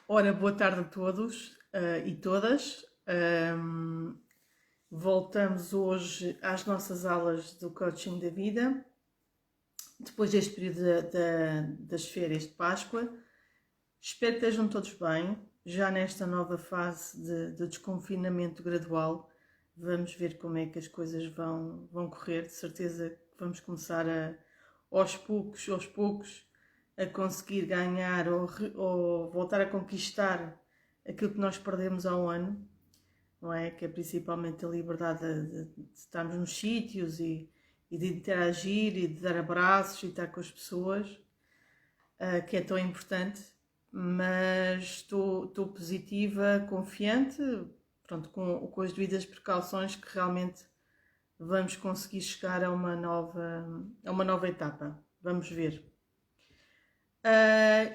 Ora, boa tarde a todos e todas. Voltamos hoje às nossas aulas do coaching da vida, depois deste período das férias de Páscoa. Espero que estejam todos bem, já nesta nova fase de desconfinamento gradual. Vamos ver como é que as coisas vão correr. De certeza que vamos começar aos poucos, a conseguir ganhar ou voltar a conquistar aquilo que nós perdemos há um ano, não é? Que é principalmente a liberdade de estarmos nos sítios e de interagir e de dar abraços e estar com as pessoas, que é tão importante. Mas estou positiva, confiante, pronto, com as devidas precauções, que realmente vamos conseguir chegar a uma nova etapa. Vamos ver.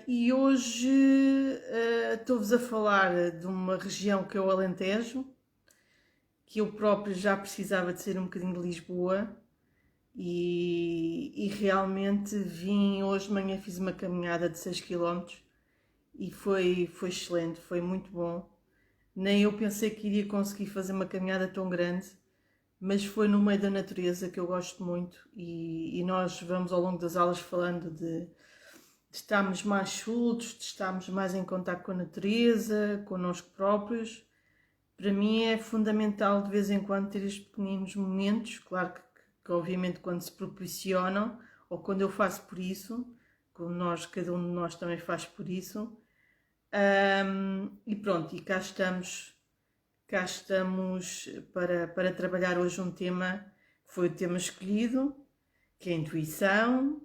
E hoje estou-vos a falar de uma região que é o Alentejo, que eu próprio já precisava de ser um bocadinho de Lisboa, e realmente vim hoje de manhã, fiz uma caminhada de 6 km e foi excelente, foi muito bom. Nem eu pensei que iria conseguir fazer uma caminhada tão grande, mas foi no meio da natureza, que eu gosto muito, e nós vamos ao longo das aulas falando de estarmos mais soltos, de estarmos mais em contato com a natureza, connosco próprios. Para mim é fundamental de vez em quando ter estes pequeninos momentos, claro que obviamente quando se proporcionam, ou quando eu faço por isso, como cada um de nós também faz por isso. E pronto, e cá estamos para trabalhar hoje um tema que foi o tema escolhido, que é a intuição,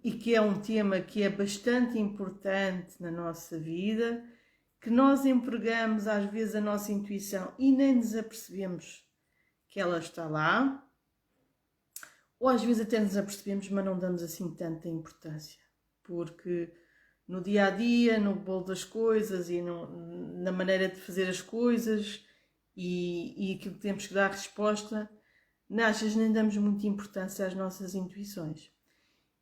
e que é um tema que é bastante importante na nossa vida, que nós empregamos às vezes a nossa intuição e nem nos apercebemos que ela está lá, ou às vezes até nos apercebemos, mas não damos assim tanta importância, porque no dia a dia, no bolo das coisas e na maneira de fazer as coisas e aquilo que temos que dar resposta, às vezes nem damos muita importância às nossas intuições.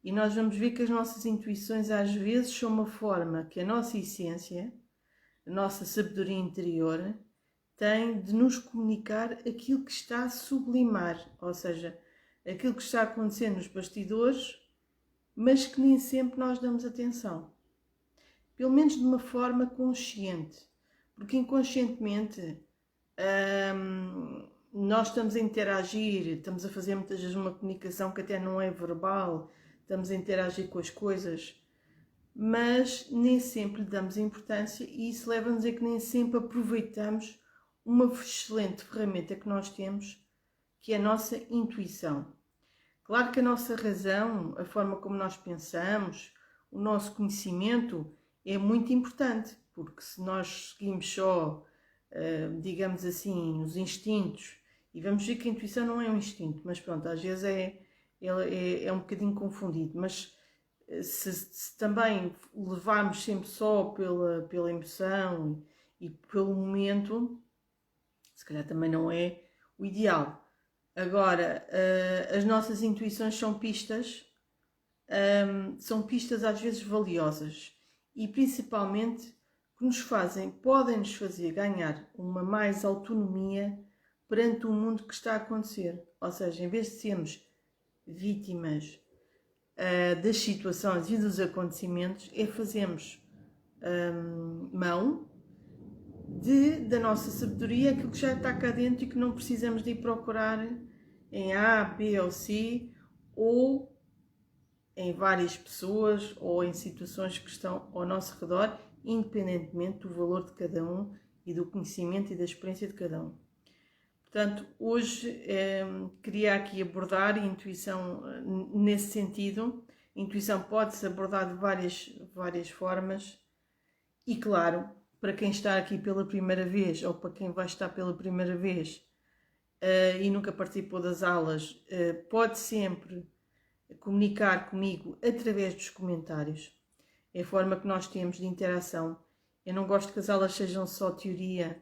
E nós vamos ver que as nossas intuições às vezes são uma forma que a nossa essência, a nossa sabedoria interior, tem de nos comunicar aquilo que está a sublimar, ou seja, aquilo que está a acontecer nos bastidores, mas que nem sempre nós damos atenção. Pelo menos de uma forma consciente, porque inconscientemente nós estamos a interagir, estamos a fazer muitas vezes uma comunicação que até não é verbal, estamos a interagir com as coisas, mas nem sempre lhe damos importância, e isso leva-nos a dizer que nem sempre aproveitamos uma excelente ferramenta que nós temos, que é a nossa intuição. Claro que a nossa razão, a forma como nós pensamos, o nosso conhecimento é muito importante, porque se nós seguimos só, digamos assim, os instintos, e vamos ver que a intuição não é um instinto, mas pronto, às vezes é um bocadinho confundido, mas se também levarmos sempre só pela emoção e pelo momento, se calhar também não é o ideal. Agora, as nossas intuições são pistas às vezes valiosas, e principalmente que podem nos fazer ganhar uma mais autonomia perante o mundo que está a acontecer. Ou seja, em vez de sermos vítimas das situações e dos acontecimentos, fazermos mão da nossa sabedoria, aquilo que já está cá dentro e que não precisamos de ir procurar em A, B ou C, ou em várias pessoas ou em situações que estão ao nosso redor, independentemente do valor de cada um e do conhecimento e da experiência de cada um. Portanto, hoje queria aqui abordar a intuição nesse sentido. A intuição pode-se abordar de várias formas, e claro, para quem está aqui pela primeira vez ou para quem vai estar pela primeira vez e nunca participou das aulas, pode sempre comunicar comigo através dos comentários. É a forma que nós temos de interação. Eu não gosto que as aulas sejam só teoria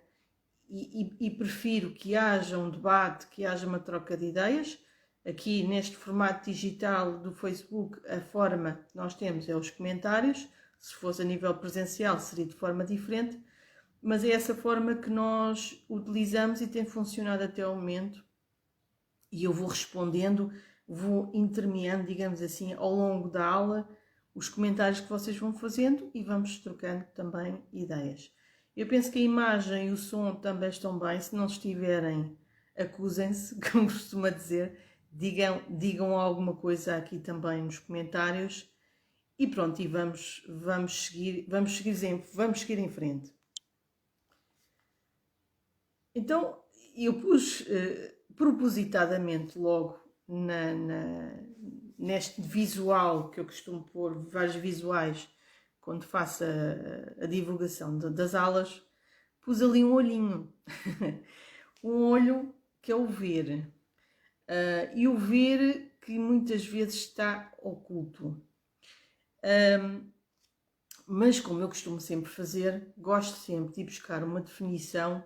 e prefiro que haja um debate, que haja uma troca de ideias. Aqui neste formato digital do Facebook, a forma que nós temos é os comentários. Se fosse a nível presencial, seria de forma diferente, mas é essa forma que nós utilizamos e tem funcionado até ao momento. E eu vou respondendo, vou intermeando, digamos assim, ao longo da aula, os comentários que vocês vão fazendo e vamos trocando também ideias. Eu penso que a imagem e o som também estão bem. Se não estiverem, acusem-se, como costuma dizer. Digam alguma coisa aqui também nos comentários. E pronto, e vamos seguir em frente. Então, eu pus propositadamente logo neste visual, que eu costumo pôr vários visuais quando faço a divulgação das aulas, pus ali um olhinho. Um olho que é o ver. E o ver que muitas vezes está oculto. Mas como eu costumo sempre fazer, gosto sempre de ir buscar uma definição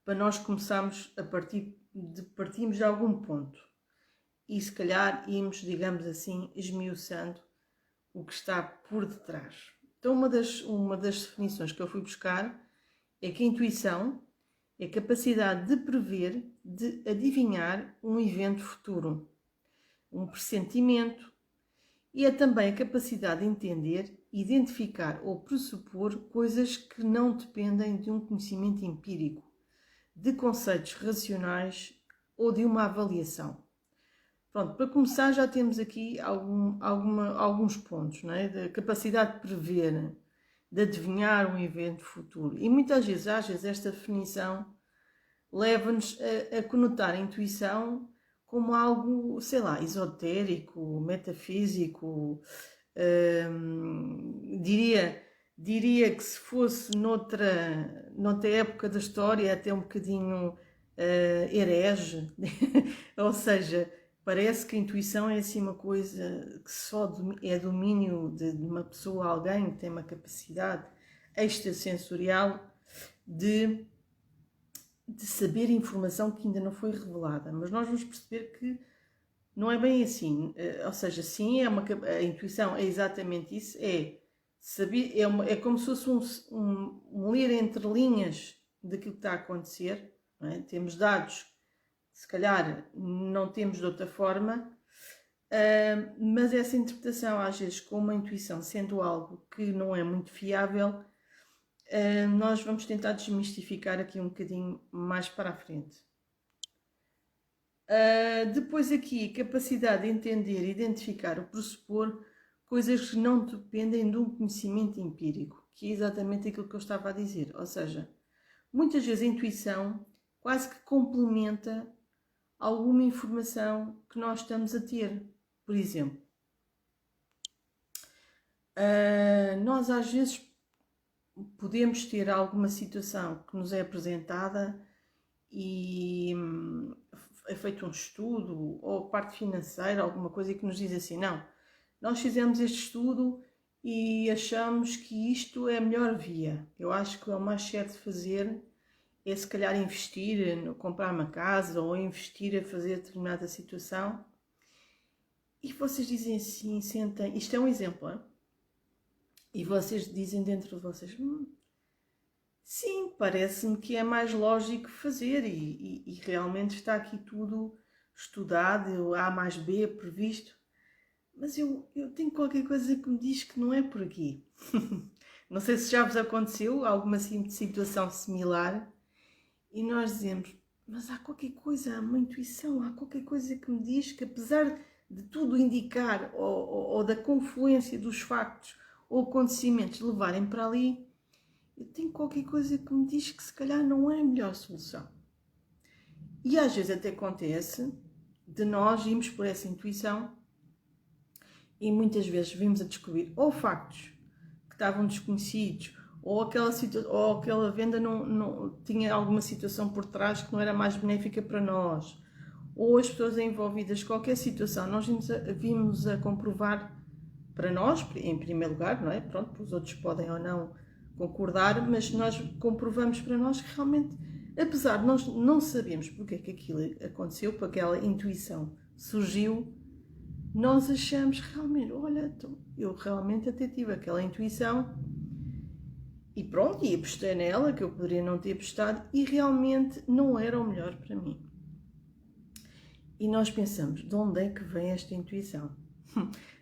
para nós começarmos partirmos de algum ponto. E se calhar irmos, digamos assim, esmiuçando o que está por detrás. Então uma das definições que eu fui buscar é que a intuição é a capacidade de prever, de adivinhar um evento futuro, um pressentimento, e é também a capacidade de entender, identificar ou pressupor coisas que não dependem de um conhecimento empírico, de conceitos racionais ou de uma avaliação. Pronto, para começar já temos aqui alguns pontos, não é? Da capacidade de prever, de adivinhar um evento futuro. E muitas vezes, esta definição leva-nos a conotar a intuição como algo, sei lá, esotérico, metafísico. Diria que se fosse noutra época da história, até um bocadinho herege. Ou seja, parece que a intuição é assim uma coisa que só é domínio de uma pessoa, alguém que tem uma capacidade extrasensorial de saber informação que ainda não foi revelada. Mas nós vamos perceber que não é bem assim. Ou seja, sim, a intuição é exatamente isso, é saber, é como se fosse um ler entre linhas daquilo que está a acontecer. Não é? Temos dados, se calhar não temos de outra forma, mas essa interpretação, às vezes, com uma intuição sendo algo que não é muito fiável, nós vamos tentar desmistificar aqui um bocadinho mais para a frente. Depois aqui, capacidade de entender, identificar ou pressupor coisas que não dependem de um conhecimento empírico, que é exatamente aquilo que eu estava a dizer. Ou seja, muitas vezes a intuição quase que complementa alguma informação que nós estamos a ter. Por exemplo, nós às vezes podemos ter alguma situação que nos é apresentada e é feito um estudo ou parte financeira, alguma coisa que nos diz assim, não, nós fizemos este estudo e achamos que isto é a melhor via. Eu acho que é o mais certo de fazer é se calhar investir, comprar uma casa ou investir a fazer determinada situação. E vocês dizem assim, sentem, isto é um exemplo, hein? E vocês dizem dentro de vocês, sim, parece-me que é mais lógico fazer e realmente está aqui tudo estudado, A mais B previsto, mas eu tenho qualquer coisa que me diz que não é por aqui. Não sei se já vos aconteceu alguma situação similar e nós dizemos, mas há qualquer coisa, há uma intuição, há qualquer coisa que me diz que apesar de tudo indicar ou da confluência dos factos ou acontecimentos levarem para ali, eu tenho qualquer coisa que me diz que se calhar não é a melhor solução. E às vezes até acontece de nós irmos por essa intuição e muitas vezes vimos a descobrir ou factos que estavam desconhecidos ou aquela venda não tinha alguma situação por trás que não era mais benéfica para nós, ou as pessoas envolvidas, qualquer situação, nós vimos a comprovar para nós, em primeiro lugar, não é? Pronto, os outros podem ou não concordar, mas nós comprovamos para nós que realmente, apesar de nós não sabermos porque é que aquilo aconteceu, porque aquela intuição surgiu, nós achamos realmente, olha, eu realmente até tive aquela intuição e pronto, e apostei nela, que eu poderia não ter apostado, e realmente não era o melhor para mim. E nós pensamos, de onde é que vem esta intuição?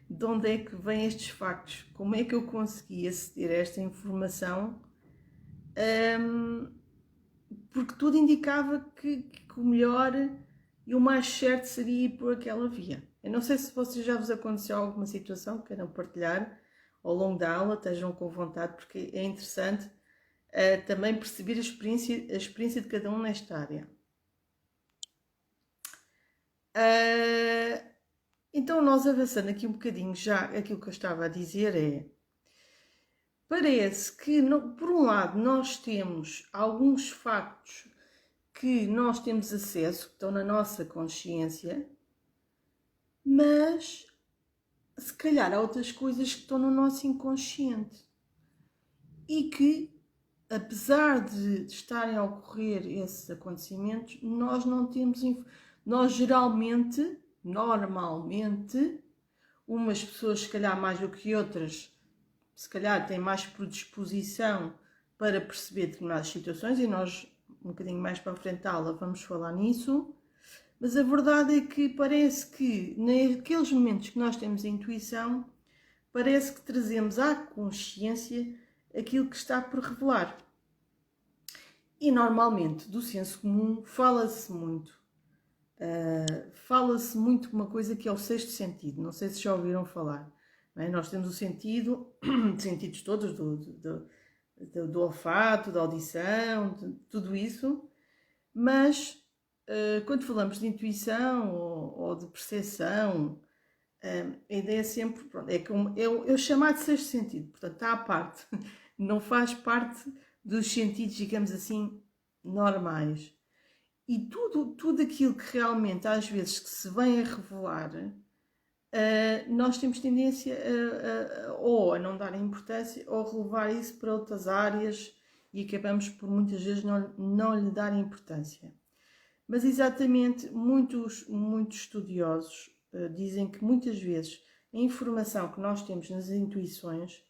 De onde é que vêm estes factos? Como é que eu consegui aceder a esta informação? Porque tudo indicava que o melhor e o mais certo seria ir por aquela via. Eu não sei se vocês já vos aconteceu alguma situação que queiram partilhar ao longo da aula, estejam com vontade, porque é interessante também perceber a experiência de cada um nesta área. Então, nós avançando aqui um bocadinho, já aquilo que eu estava a dizer é, parece que, por um lado, nós temos alguns factos que nós temos acesso, que estão na nossa consciência, mas se calhar há outras coisas que estão no nosso inconsciente e que, apesar de estarem a ocorrer esses acontecimentos, nós não temos, nós geralmente, normalmente, umas pessoas se calhar mais do que outras, se calhar têm mais predisposição para perceber determinadas situações e nós um bocadinho mais para a frente da aula vamos falar nisso, mas a verdade é que parece que naqueles momentos que nós temos a intuição, parece que trazemos à consciência aquilo que está por revelar. E normalmente do senso comum fala-se muito. Fala-se muito de uma coisa que é o sexto sentido, não sei se já ouviram falar. Não é? Nós temos o sentido, sentidos todos, do olfato, da audição, de tudo isso, mas quando falamos de intuição ou de percepção, a ideia é sempre, pronto, é o chamado sexto sentido, portanto está à parte, não faz parte dos sentidos, digamos assim, normais. E tudo aquilo que realmente às vezes que se vem a revelar, nós temos tendência ou a não dar importância ou a relevar isso para outras áreas e acabamos por muitas vezes não lhe dar importância. Mas exatamente, muitos estudiosos dizem que muitas vezes a informação que nós temos nas intuições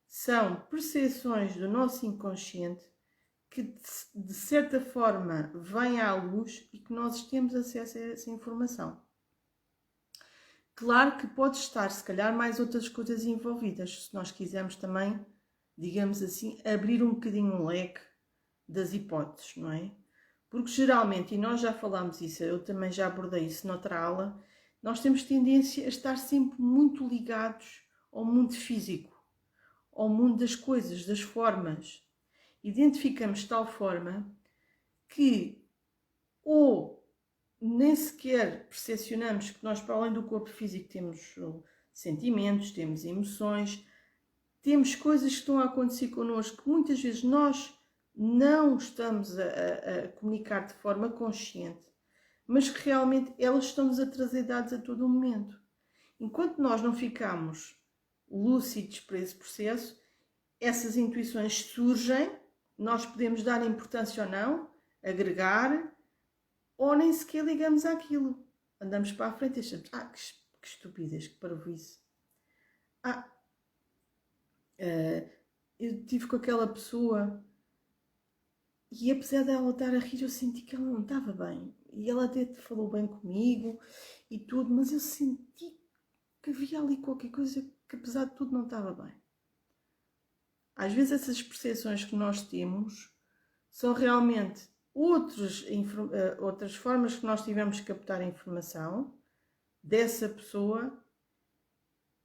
são percepções do nosso inconsciente que de certa forma vem à luz e que nós temos acesso a essa informação. Claro que pode estar, se calhar, mais outras coisas envolvidas, se nós quisermos também, digamos assim, abrir um bocadinho o leque das hipóteses, não é? Porque geralmente, e nós já falámos isso, eu também já abordei isso noutra aula, nós temos tendência a estar sempre muito ligados ao mundo físico, ao mundo das coisas, das formas. Identificamos de tal forma que ou nem sequer percepcionamos que nós, para além do corpo físico, temos sentimentos, temos emoções, temos coisas que estão a acontecer connosco que muitas vezes nós não estamos a comunicar de forma consciente, mas que realmente elas estão-nos a trazer dados a todo o momento. Enquanto nós não ficamos lúcidos para esse processo, essas intuições surgem, nós podemos dar importância ou não, agregar, ou nem sequer ligamos àquilo. Andamos para a frente e achamos, que estupidez, que parvoíce. Eu estive com aquela pessoa e apesar dela estar a rir, eu senti que ela não estava bem. E ela até falou bem comigo e tudo, mas eu senti que havia ali qualquer coisa que apesar de tudo não estava bem. Às vezes essas percepções que nós temos são realmente outras formas que nós tivemos que captar a informação dessa pessoa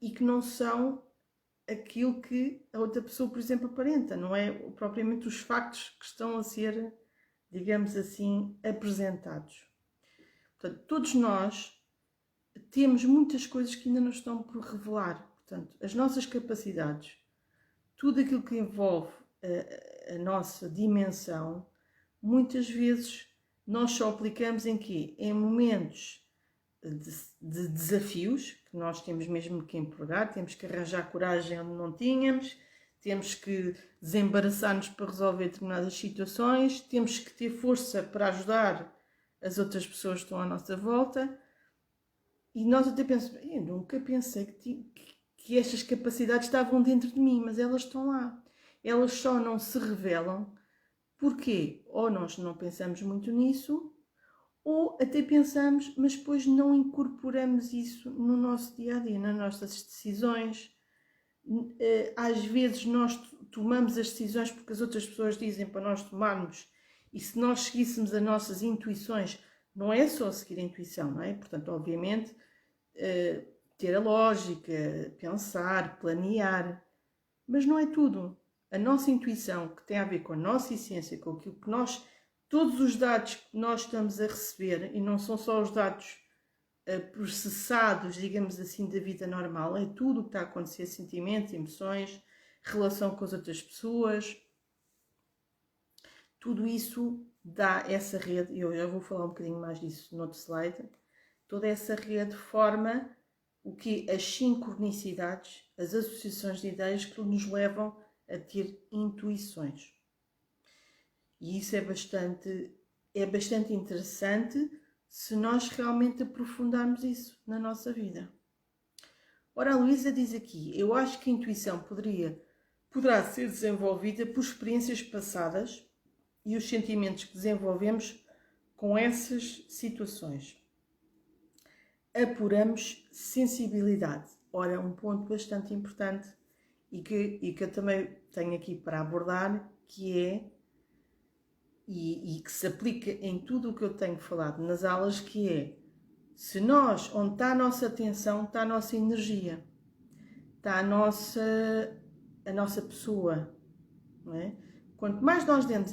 e que não são aquilo que a outra pessoa, por exemplo, aparenta, não é propriamente os factos que estão a ser, digamos assim, apresentados. Portanto, todos nós temos muitas coisas que ainda não estão por revelar. Portanto, as nossas capacidades, tudo aquilo que envolve a nossa dimensão, muitas vezes nós só aplicamos em quê? Em momentos de desafios, que nós temos mesmo que empregar, temos que arranjar coragem onde não tínhamos, temos que desembaraçar-nos para resolver determinadas situações, temos que ter força para ajudar as outras pessoas que estão à nossa volta. E nós até pensamos, eu nunca pensei que estas capacidades estavam dentro de mim, mas elas estão lá. Elas só não se revelam. Porquê? Ou nós não pensamos muito nisso, ou até pensamos, mas depois não incorporamos isso no nosso dia a dia, nas nossas decisões. Às vezes nós tomamos as decisões porque as outras pessoas dizem para nós tomarmos, e se nós seguíssemos as nossas intuições, não é só seguir a intuição, não é? Portanto, obviamente, ter a lógica, pensar, planear, mas não é tudo. A nossa intuição, que tem a ver com a nossa essência, com aquilo que nós, todos os dados que nós estamos a receber, e não são só os dados processados, digamos assim, da vida normal, é tudo o que está a acontecer, sentimentos, emoções, relação com as outras pessoas, tudo isso dá essa rede, e eu já vou falar um bocadinho mais disso no outro slide, toda essa rede forma o que as sincronicidades, as associações de ideias que nos levam a ter intuições. E isso é bastante interessante se nós realmente aprofundarmos isso na nossa vida. Ora, a Luísa diz aqui, eu acho que a intuição poderá ser desenvolvida por experiências passadas e os sentimentos que desenvolvemos com essas situações. Apuramos sensibilidade. Ora, um ponto bastante importante e que eu também tenho aqui para abordar, que é, e que se aplica em tudo o que eu tenho falado nas aulas, que é, se nós, onde está a nossa atenção, está a nossa energia, está a nossa pessoa, não é? Quanto mais nós demos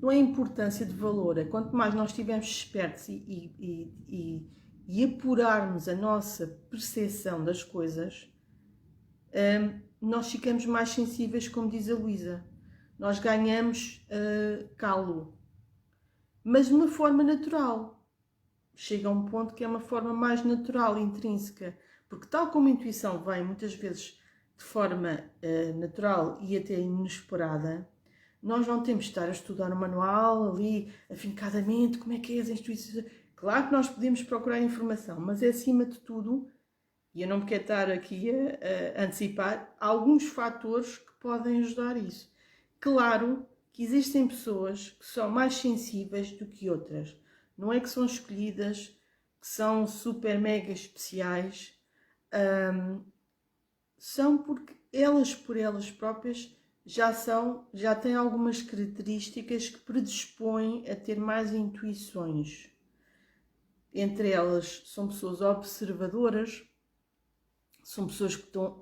não é importância de valor, é quanto mais nós estivermos espertos e apurarmos a nossa percepção das coisas, nós ficamos mais sensíveis, como diz a Luísa. Nós ganhamos calo, mas de uma forma natural. Chega a um ponto que é uma forma mais natural, intrínseca, porque tal como a intuição vem muitas vezes de forma natural e até inesperada, nós não temos de estar a estudar o manual ali afincadamente, como é que é as intuições. Claro que nós podemos procurar informação, mas é acima de tudo, e eu não me quero estar aqui a antecipar, alguns fatores que podem ajudar isso. Claro que existem pessoas que são mais sensíveis do que outras. Não é que são escolhidas, que são super mega especiais. São porque elas por elas próprias já têm algumas características que predispõem a ter mais intuições. Entre elas são pessoas observadoras, são pessoas que estão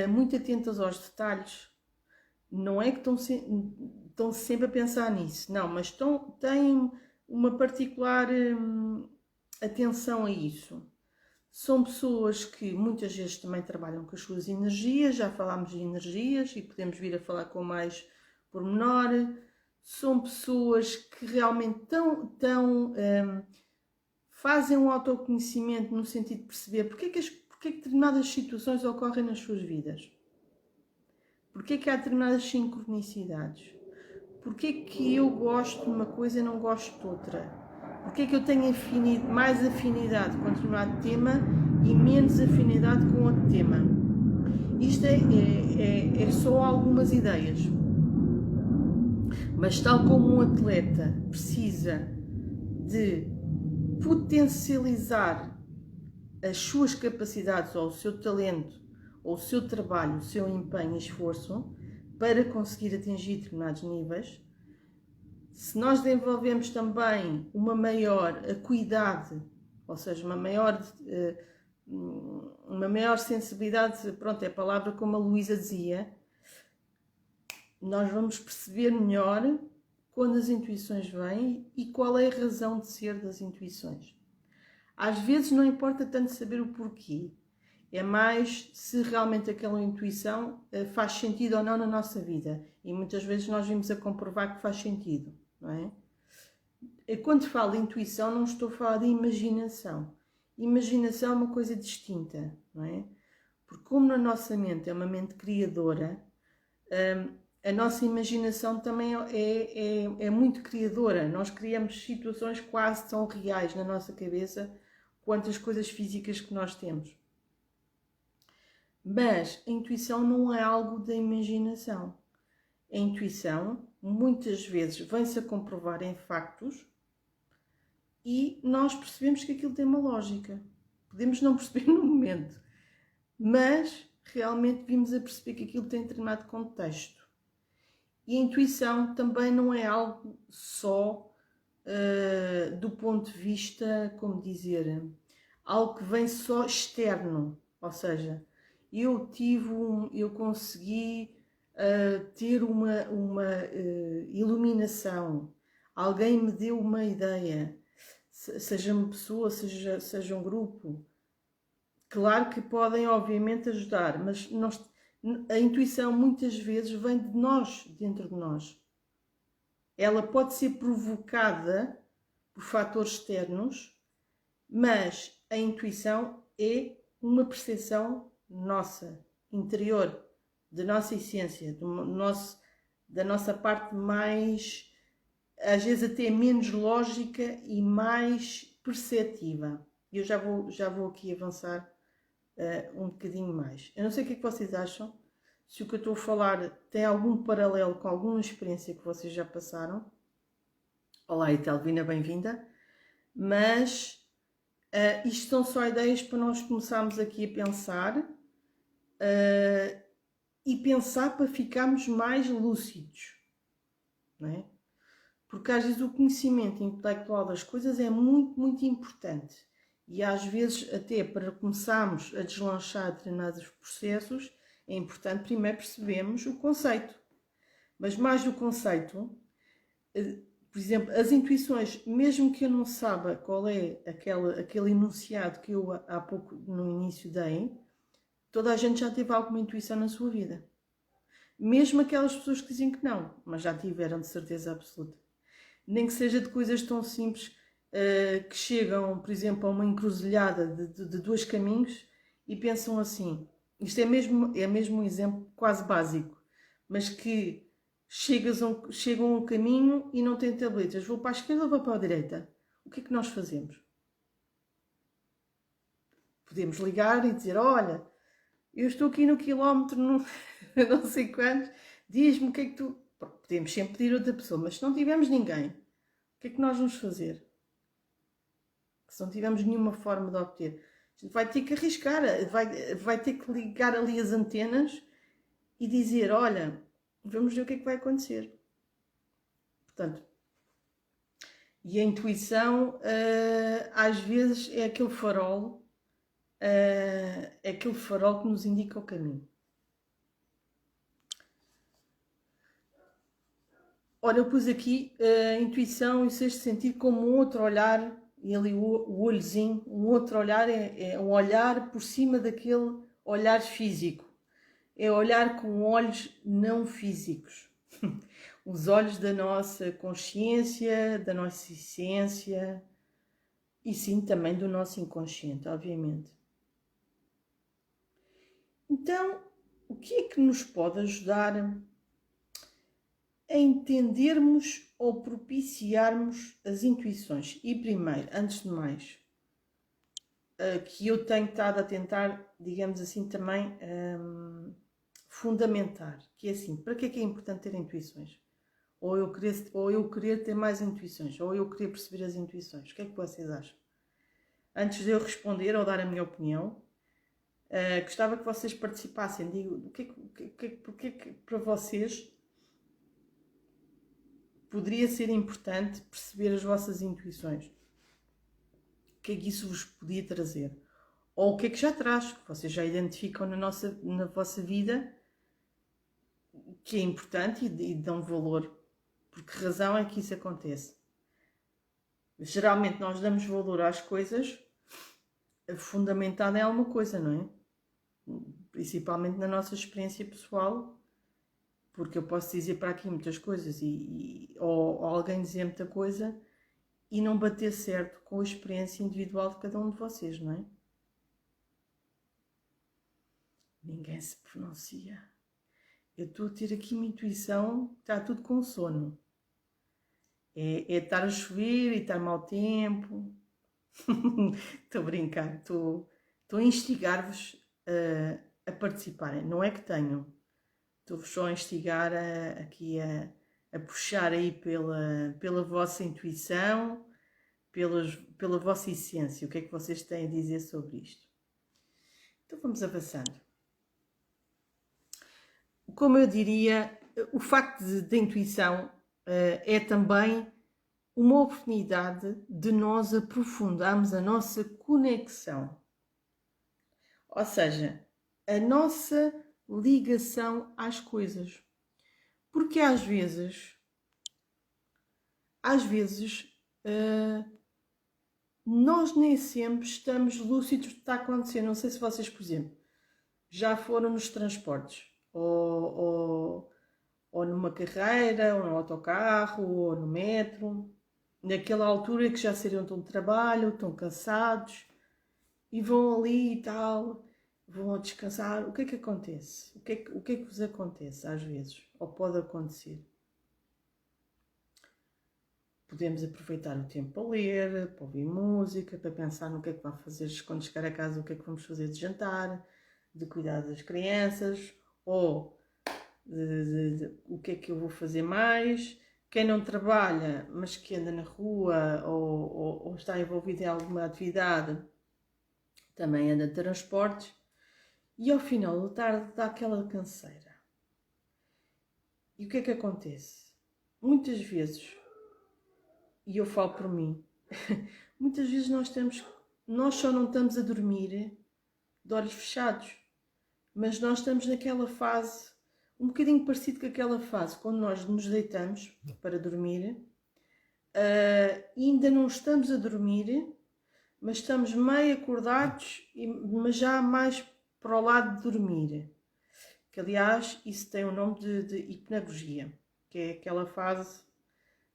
muito atentas aos detalhes. Não é que estão sempre a pensar nisso, não, mas têm uma particular atenção a isso. São pessoas que muitas vezes também trabalham com as suas energias, já falámos de energias e podemos vir a falar com mais pormenor. São pessoas que realmente fazem um autoconhecimento no sentido de perceber porque é que determinadas situações ocorrem nas suas vidas. Porque é que há determinadas sincronicidades? Porque é que eu gosto de uma coisa e não gosto de outra? Porque é que eu tenho mais afinidade com um determinado tema e menos afinidade com outro tema? Isto é só algumas ideias. Mas tal como um atleta precisa de potencializar as suas capacidades ou o seu talento, ou o seu trabalho, o seu empenho e esforço para conseguir atingir determinados níveis, se nós desenvolvemos também uma maior acuidade, ou seja, uma maior sensibilidade, pronto, é a palavra como a Luísa dizia, nós vamos perceber melhor quando as intuições vêm e qual é a razão de ser das intuições. Às vezes não importa tanto saber o porquê, é mais se realmente aquela intuição faz sentido ou não na nossa vida. E muitas vezes nós vimos a comprovar que faz sentido, não é? Quando falo de intuição, não estou a falar de imaginação. Imaginação é uma coisa distinta, não é? Porque como na nossa mente é uma mente criadora, a nossa imaginação também é muito criadora. Nós criamos situações quase tão reais na nossa cabeça quanto as coisas físicas que nós temos. Mas a intuição não é algo da imaginação. A intuição, muitas vezes, vem-se a comprovar em factos e nós percebemos que aquilo tem uma lógica. Podemos não perceber no momento, mas realmente vimos a perceber que aquilo tem determinado contexto. E a intuição também não é algo só do ponto de vista, como dizer, algo que vem só externo. Ou seja, eu consegui ter uma iluminação, alguém me deu uma ideia, seja uma pessoa, seja um grupo. Claro que podem, obviamente, ajudar, mas a intuição muitas vezes vem de nós, dentro de nós. Ela pode ser provocada por fatores externos, mas a intuição é uma percepção nossa, interior, da nossa essência, da nossa parte mais, às vezes até menos lógica e mais perceptiva. Eu já vou aqui avançar um bocadinho mais. Eu não sei o que é que vocês acham, se o que eu estou a falar tem algum paralelo com alguma experiência que vocês já passaram. Olá, Etelvina, bem-vinda. Mas isto são só ideias para nós começarmos aqui a pensar e pensar para ficarmos mais lúcidos, não é? Porque às vezes o conhecimento intelectual das coisas é muito, muito importante. E às vezes, até para começarmos a deslanchar determinados processos, é importante primeiro percebermos o conceito. Mas mais do conceito, por exemplo, as intuições, mesmo que eu não saiba qual é aquele enunciado que eu há pouco no início dei, toda a gente já teve alguma intuição na sua vida. Mesmo aquelas pessoas que dizem que não, mas já tiveram de certeza absoluta. Nem que seja de coisas tão simples que chegam, por exemplo, a uma encruzilhada de dois caminhos e pensam assim, isto é mesmo um exemplo quase básico, mas que chegam a um caminho e não têm tabletas, vou para a esquerda ou vou para a direita? O que é que nós fazemos? Podemos ligar e dizer, olha, eu estou aqui no quilómetro, não sei quantos, diz-me o que é que tu... Podemos sempre pedir outra pessoa, mas se não tivermos ninguém, o que é que nós vamos fazer? Se não tivermos nenhuma forma de obter, a gente vai ter que arriscar, vai ter que ligar ali as antenas e dizer, olha, vamos ver o que é que vai acontecer. Portanto, e a intuição às vezes é aquele farol, que nos indica o caminho. Ora, eu pus aqui a intuição e o sexto sentido como um outro olhar, e ali o olhozinho, um outro olhar é um olhar por cima daquele olhar físico. É olhar com olhos não físicos. Os olhos da nossa consciência, da nossa essência e sim também do nosso inconsciente, obviamente. Então, o que é que nos pode ajudar a entendermos ou propiciarmos as intuições? E primeiro, antes de mais, que eu tenho estado a tentar, digamos assim, também fundamentar, que é assim, para que é importante ter intuições? Ou eu querer ter mais intuições, ou eu querer perceber as intuições. O que é que vocês acham? Antes de eu responder ou dar a minha opinião, gostava que vocês participassem. Digo, porque é que para vocês poderia ser importante perceber as vossas intuições? O que é que isso vos podia trazer? Ou o que é que já traz, que vocês já identificam na vossa vida, que é importante e dão valor. Por que razão é que isso acontece? Geralmente nós damos valor às coisas fundamentada em alguma coisa, não é? Principalmente na nossa experiência pessoal, porque eu posso dizer para aqui muitas coisas ou alguém dizer muita coisa e não bater certo com a experiência individual de cada um de vocês, não é? Ninguém se pronuncia. eu estou a ter aqui uma intuição que está tudo com sono. É estar a chover e estar mau tempo. Estou a brincar, estou a instigar-vos a participarem. Não é que tenham, estou-vos só a instigar aqui a puxar aí pela vossa intuição, pela vossa essência. O que é que vocês têm a dizer sobre isto? Então vamos avançando. Como eu diria, o facto da intuição é também uma oportunidade de nós aprofundarmos a nossa conexão. Ou seja, a nossa ligação às coisas. Porque às vezes, nós nem sempre estamos lúcidos do que está a acontecer. Não sei se vocês, por exemplo, já foram nos transportes, ou numa carreira, ou no autocarro, ou no metro, naquela altura que já saíram de trabalho, estão cansados, e vão ali e tal, vão a descansar. O que é que acontece? O que é que vos acontece às vezes? Ou pode acontecer? Podemos aproveitar o tempo para ler, para ouvir música, para pensar no que é que vai fazer quando chegar a casa, o que é que vamos fazer de jantar, de cuidar das crianças, ou o que é que eu vou fazer mais. Quem não trabalha, mas que anda na rua ou está envolvido em alguma atividade, também anda de transportes. E ao final da tarde dá aquela canseira. E o que é que acontece? Muitas vezes, e eu falo por mim, muitas vezes nós só não estamos a dormir de olhos fechados, mas nós estamos naquela fase, um bocadinho parecido com aquela fase, quando nós nos deitamos para dormir, ainda não estamos a dormir, mas estamos meio acordados, mas já mais para o lado de dormir. Que aliás, isso tem o nome de hipnagogia, que é aquela fase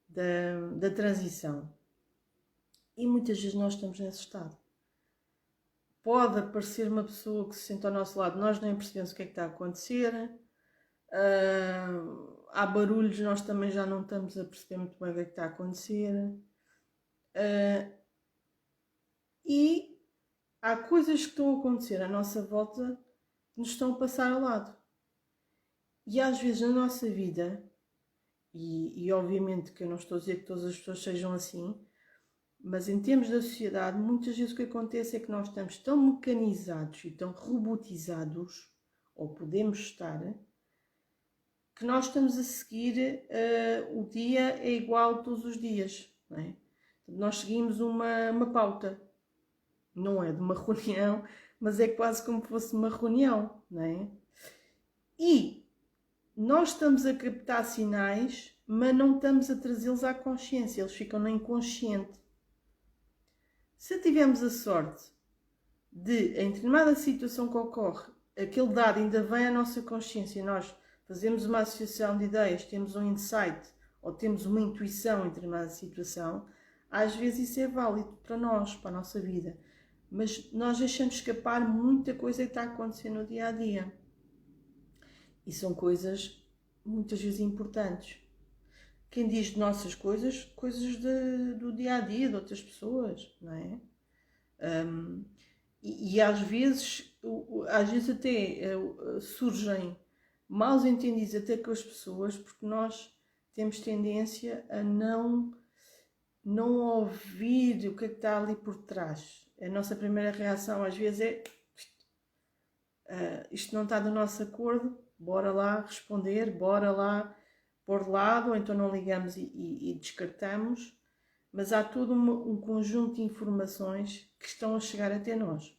da transição. E muitas vezes nós estamos nesse estado. Pode aparecer uma pessoa que se senta ao nosso lado, nós nem percebemos o que é que está a acontecer. Há barulhos, nós também já não estamos a perceber muito bem o que é que está a acontecer. E há coisas que estão a acontecer à nossa volta que nos estão a passar ao lado. E às vezes na nossa vida, e obviamente que eu não estou a dizer que todas as pessoas sejam assim, mas em termos da sociedade, muitas vezes o que acontece é que nós estamos tão mecanizados e tão robotizados, ou podemos estar, que nós estamos a seguir, o dia é igual todos os dias. Não é? Nós seguimos uma pauta. Não é de uma reunião, mas é quase como se fosse uma reunião. Não é? E nós estamos a captar sinais, mas não estamos a trazê-los à consciência. Eles ficam no inconsciente. Se tivermos a sorte de, em determinada situação que ocorre, aquele dado ainda vem à nossa consciência, nós fazemos uma associação de ideias, temos um insight ou temos uma intuição em determinada situação, às vezes isso é válido para nós, para a nossa vida. Mas nós deixamos escapar muita coisa que está a acontecer no dia a dia. E são coisas muitas vezes importantes. Quem diz de nossas coisas do dia a dia de outras pessoas, não é? E às vezes até surgem maus entendidos até com as pessoas, porque nós temos tendência a não ouvir o que é que está ali por trás. A nossa primeira reação às vezes é isto não está do nosso acordo, bora lá responder, bora lá pôr de lado, ou então não ligamos e descartamos, mas há todo um conjunto de informações que estão a chegar até nós.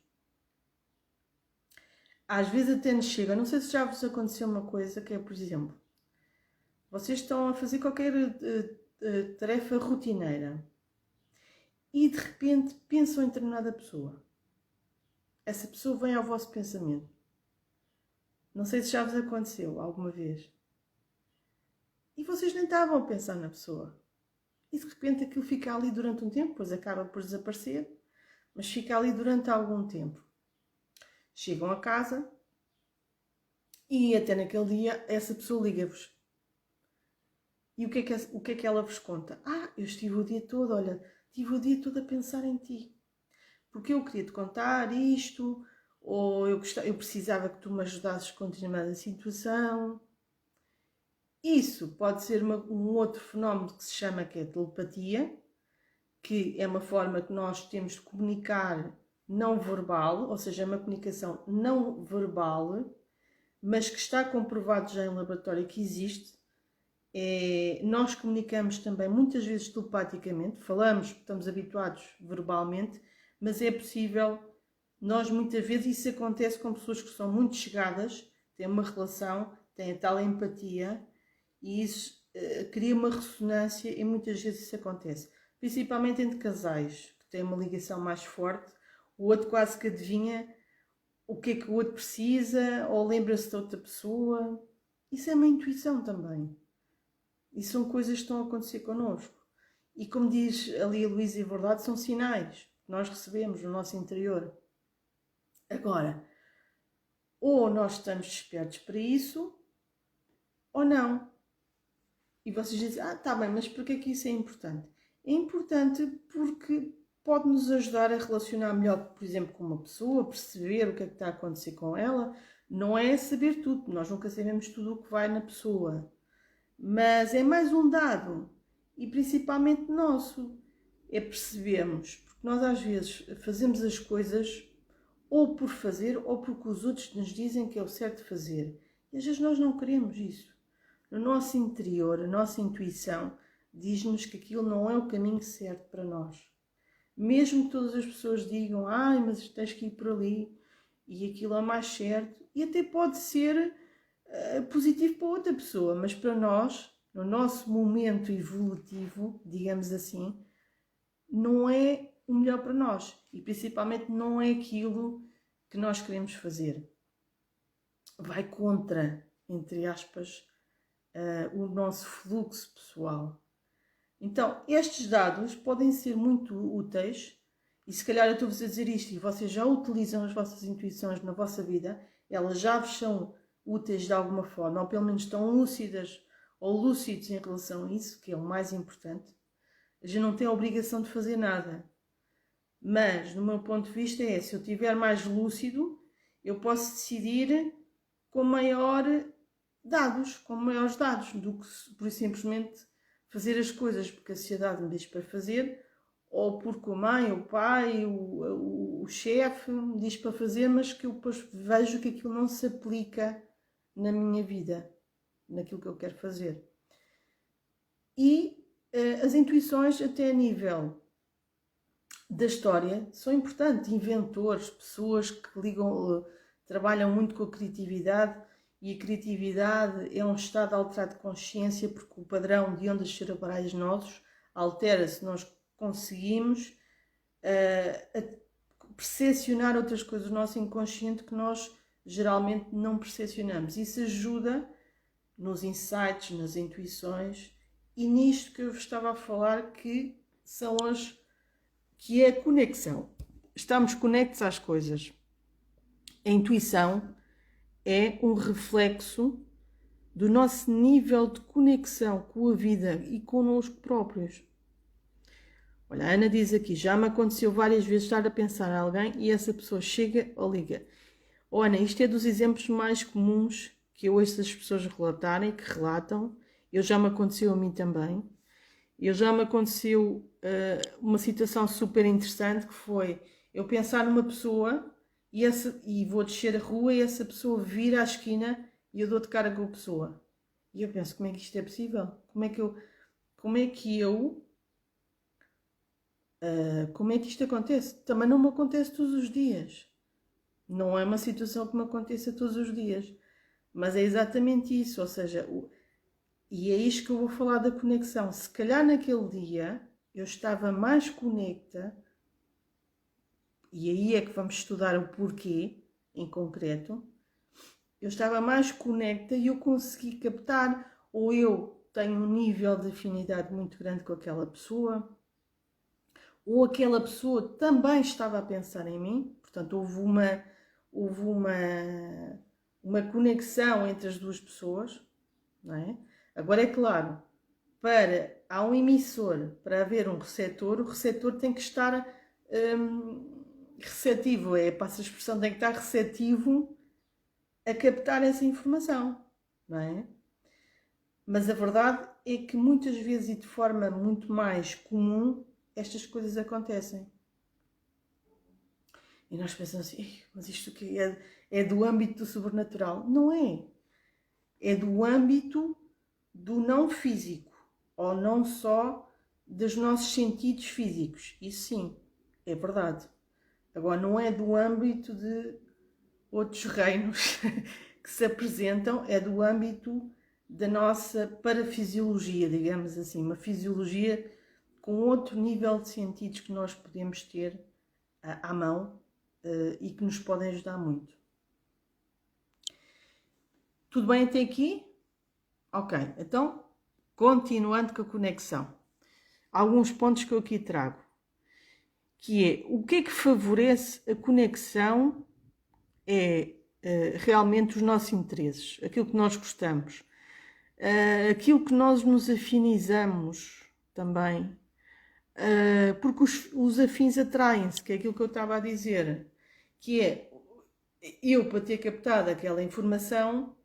Às vezes até nos chega, não sei se já vos aconteceu uma coisa, que é, por exemplo, vocês estão a fazer qualquer tarefa rotineira e de repente pensam em determinada pessoa. Essa pessoa vem ao vosso pensamento. Não sei se já vos aconteceu alguma vez. E vocês nem estavam a pensar na pessoa. E de repente aquilo fica ali durante um tempo, depois acaba por desaparecer, mas fica ali durante algum tempo. Chegam a casa E até naquele dia essa pessoa liga-vos. E o que é que ela vos conta? Eu estive o dia todo, olha, estive o dia todo a pensar em ti. Porque eu queria te contar isto, ou eu precisava que tu me ajudasses com determinada situação. Isso pode ser um outro fenómeno que se chama que é telepatia, que é uma forma que nós temos de comunicar não verbal, ou seja, é uma comunicação não verbal, mas que está comprovado já em laboratório que existe. Nós comunicamos também muitas vezes telepaticamente, falamos, estamos habituados verbalmente, mas é possível, nós muitas vezes, isso acontece com pessoas que são muito chegadas, têm uma relação, têm a tal empatia, e isso cria uma ressonância e muitas vezes isso acontece. Principalmente entre casais, que têm uma ligação mais forte, o outro quase que adivinha o que é que o outro precisa, ou lembra-se de outra pessoa. Isso é uma intuição também. E são coisas que estão a acontecer connosco. E como diz ali a Luísa e Verdade, são sinais que nós recebemos no nosso interior. Agora, ou nós estamos despertos para isso, ou não. E vocês dizem, tá bem, mas porquê que isso é importante? É importante porque pode nos ajudar a relacionar melhor, por exemplo, com uma pessoa, perceber o que é que está a acontecer com ela. Não é saber tudo, nós nunca sabemos tudo o que vai na pessoa. Mas é mais um dado, e principalmente nosso, é percebermos, porque nós às vezes fazemos as coisas ou por fazer ou porque os outros nos dizem que é o certo fazer. E às vezes nós não queremos isso. No nosso interior, a nossa intuição diz-nos que aquilo não é o caminho certo para nós. Mesmo que todas as pessoas digam, mas tens que ir por ali, e aquilo é mais certo, e até pode ser positivo para outra pessoa, mas para nós, no nosso momento evolutivo, digamos assim, não é o melhor para nós, e principalmente não é aquilo que nós queremos fazer. Vai contra, entre aspas, o nosso fluxo pessoal. Então, estes dados podem ser muito úteis, e se calhar eu estou-vos a dizer isto e vocês já utilizam as vossas intuições na vossa vida, elas já vos são úteis de alguma forma, ou pelo menos estão lúcidas ou lúcidos em relação a isso, que é o mais importante. A gente não tem a obrigação de fazer nada. Mas, no meu ponto de vista, se eu estiver mais lúcido, eu posso decidir com maiores dados, do que por simplesmente fazer as coisas porque a sociedade me diz para fazer, ou porque a mãe, o pai, o chefe me diz para fazer, mas que eu depois vejo que aquilo não se aplica na minha vida, naquilo que eu quero fazer. E as intuições, até a nível da história, são importantes. Inventores, pessoas que trabalham muito com a criatividade, e a criatividade é um estado alterado de consciência, porque o padrão de ondas cerebrais nossos altera-se. Nós conseguimos percepcionar outras coisas do nosso inconsciente que nós geralmente não percepcionamos. Isso ajuda nos insights, nas intuições, e nisto que eu vos estava a falar, que é a conexão. Estamos conectados às coisas. A intuição é um reflexo do nosso nível de conexão com a vida e connosco próprios. Olha, a Ana diz aqui, já me aconteceu várias vezes estar a pensar em alguém e essa pessoa chega ou liga. Ana, isto é dos exemplos mais comuns que eu ouço as pessoas relatarem, que relatam. Já me aconteceu a mim também. Já me aconteceu uma situação super interessante, que foi eu pensar numa pessoa e vou descer a rua e essa pessoa vira à esquina e eu dou de cara com a pessoa. E eu penso, como é que isto é possível? Como é que isto acontece? Também não me acontece todos os dias. Não é uma situação que me aconteça todos os dias. Mas é exatamente isso, ou seja, e é isto que eu vou falar da conexão. Se calhar naquele dia eu estava mais conecta, e aí é que vamos estudar o porquê, em concreto. Eu estava mais conecta e eu consegui captar, ou eu tenho um nível de afinidade muito grande com aquela pessoa, ou aquela pessoa também estava a pensar em mim. Portanto, houve uma uma conexão entre as duas pessoas, não é? Agora é claro, para há um emissor, para haver um receptor, o receptor tem que estar receptivo, passa a expressão, tem que estar receptivo a captar essa informação, não é? Mas a verdade é que muitas vezes e de forma muito mais comum estas coisas acontecem. E nós pensamos assim, mas isto que é do âmbito do sobrenatural. Não é. É do âmbito do não físico, ou não só dos nossos sentidos físicos. Isso sim, é verdade. Agora, não é do âmbito de outros reinos que se apresentam, é do âmbito da nossa parafisiologia, digamos assim, uma fisiologia com outro nível de sentidos que nós podemos ter à mão e que nos podem ajudar muito. Tudo bem até aqui? Ok, então, continuando com a conexão. Alguns pontos que eu aqui trago, que é, o que é que favorece a conexão é realmente os nossos interesses, aquilo que nós gostamos, aquilo que nós nos afinizamos também, porque os afins atraem-se, que é aquilo que eu estava a dizer, que é, eu para ter captado aquela informação,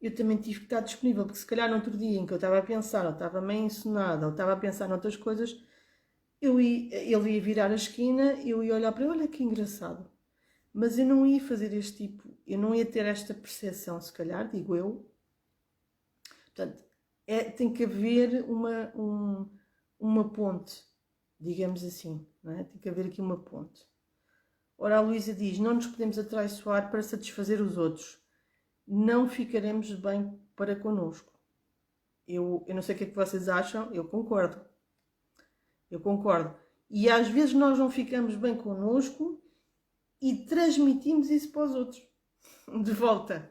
eu também tive que estar disponível, porque se calhar no outro dia em que eu estava a pensar, ou estava meio ensonada, ou estava a pensar noutras coisas, ele ia virar a esquina, eu ia olhar para ele, olha que engraçado. Mas eu não ia fazer este tipo, eu não ia ter esta percepção, se calhar, digo eu. Portanto, tem que haver uma ponte, digamos assim, não é? Tem que haver aqui uma ponte. Ora, a Luísa diz, não nos podemos atraiçoar para satisfazer os outros. Não ficaremos bem para connosco. Eu não sei o que é que vocês acham, eu concordo. Eu concordo. E às vezes nós não ficamos bem connosco e transmitimos isso para os outros. De volta.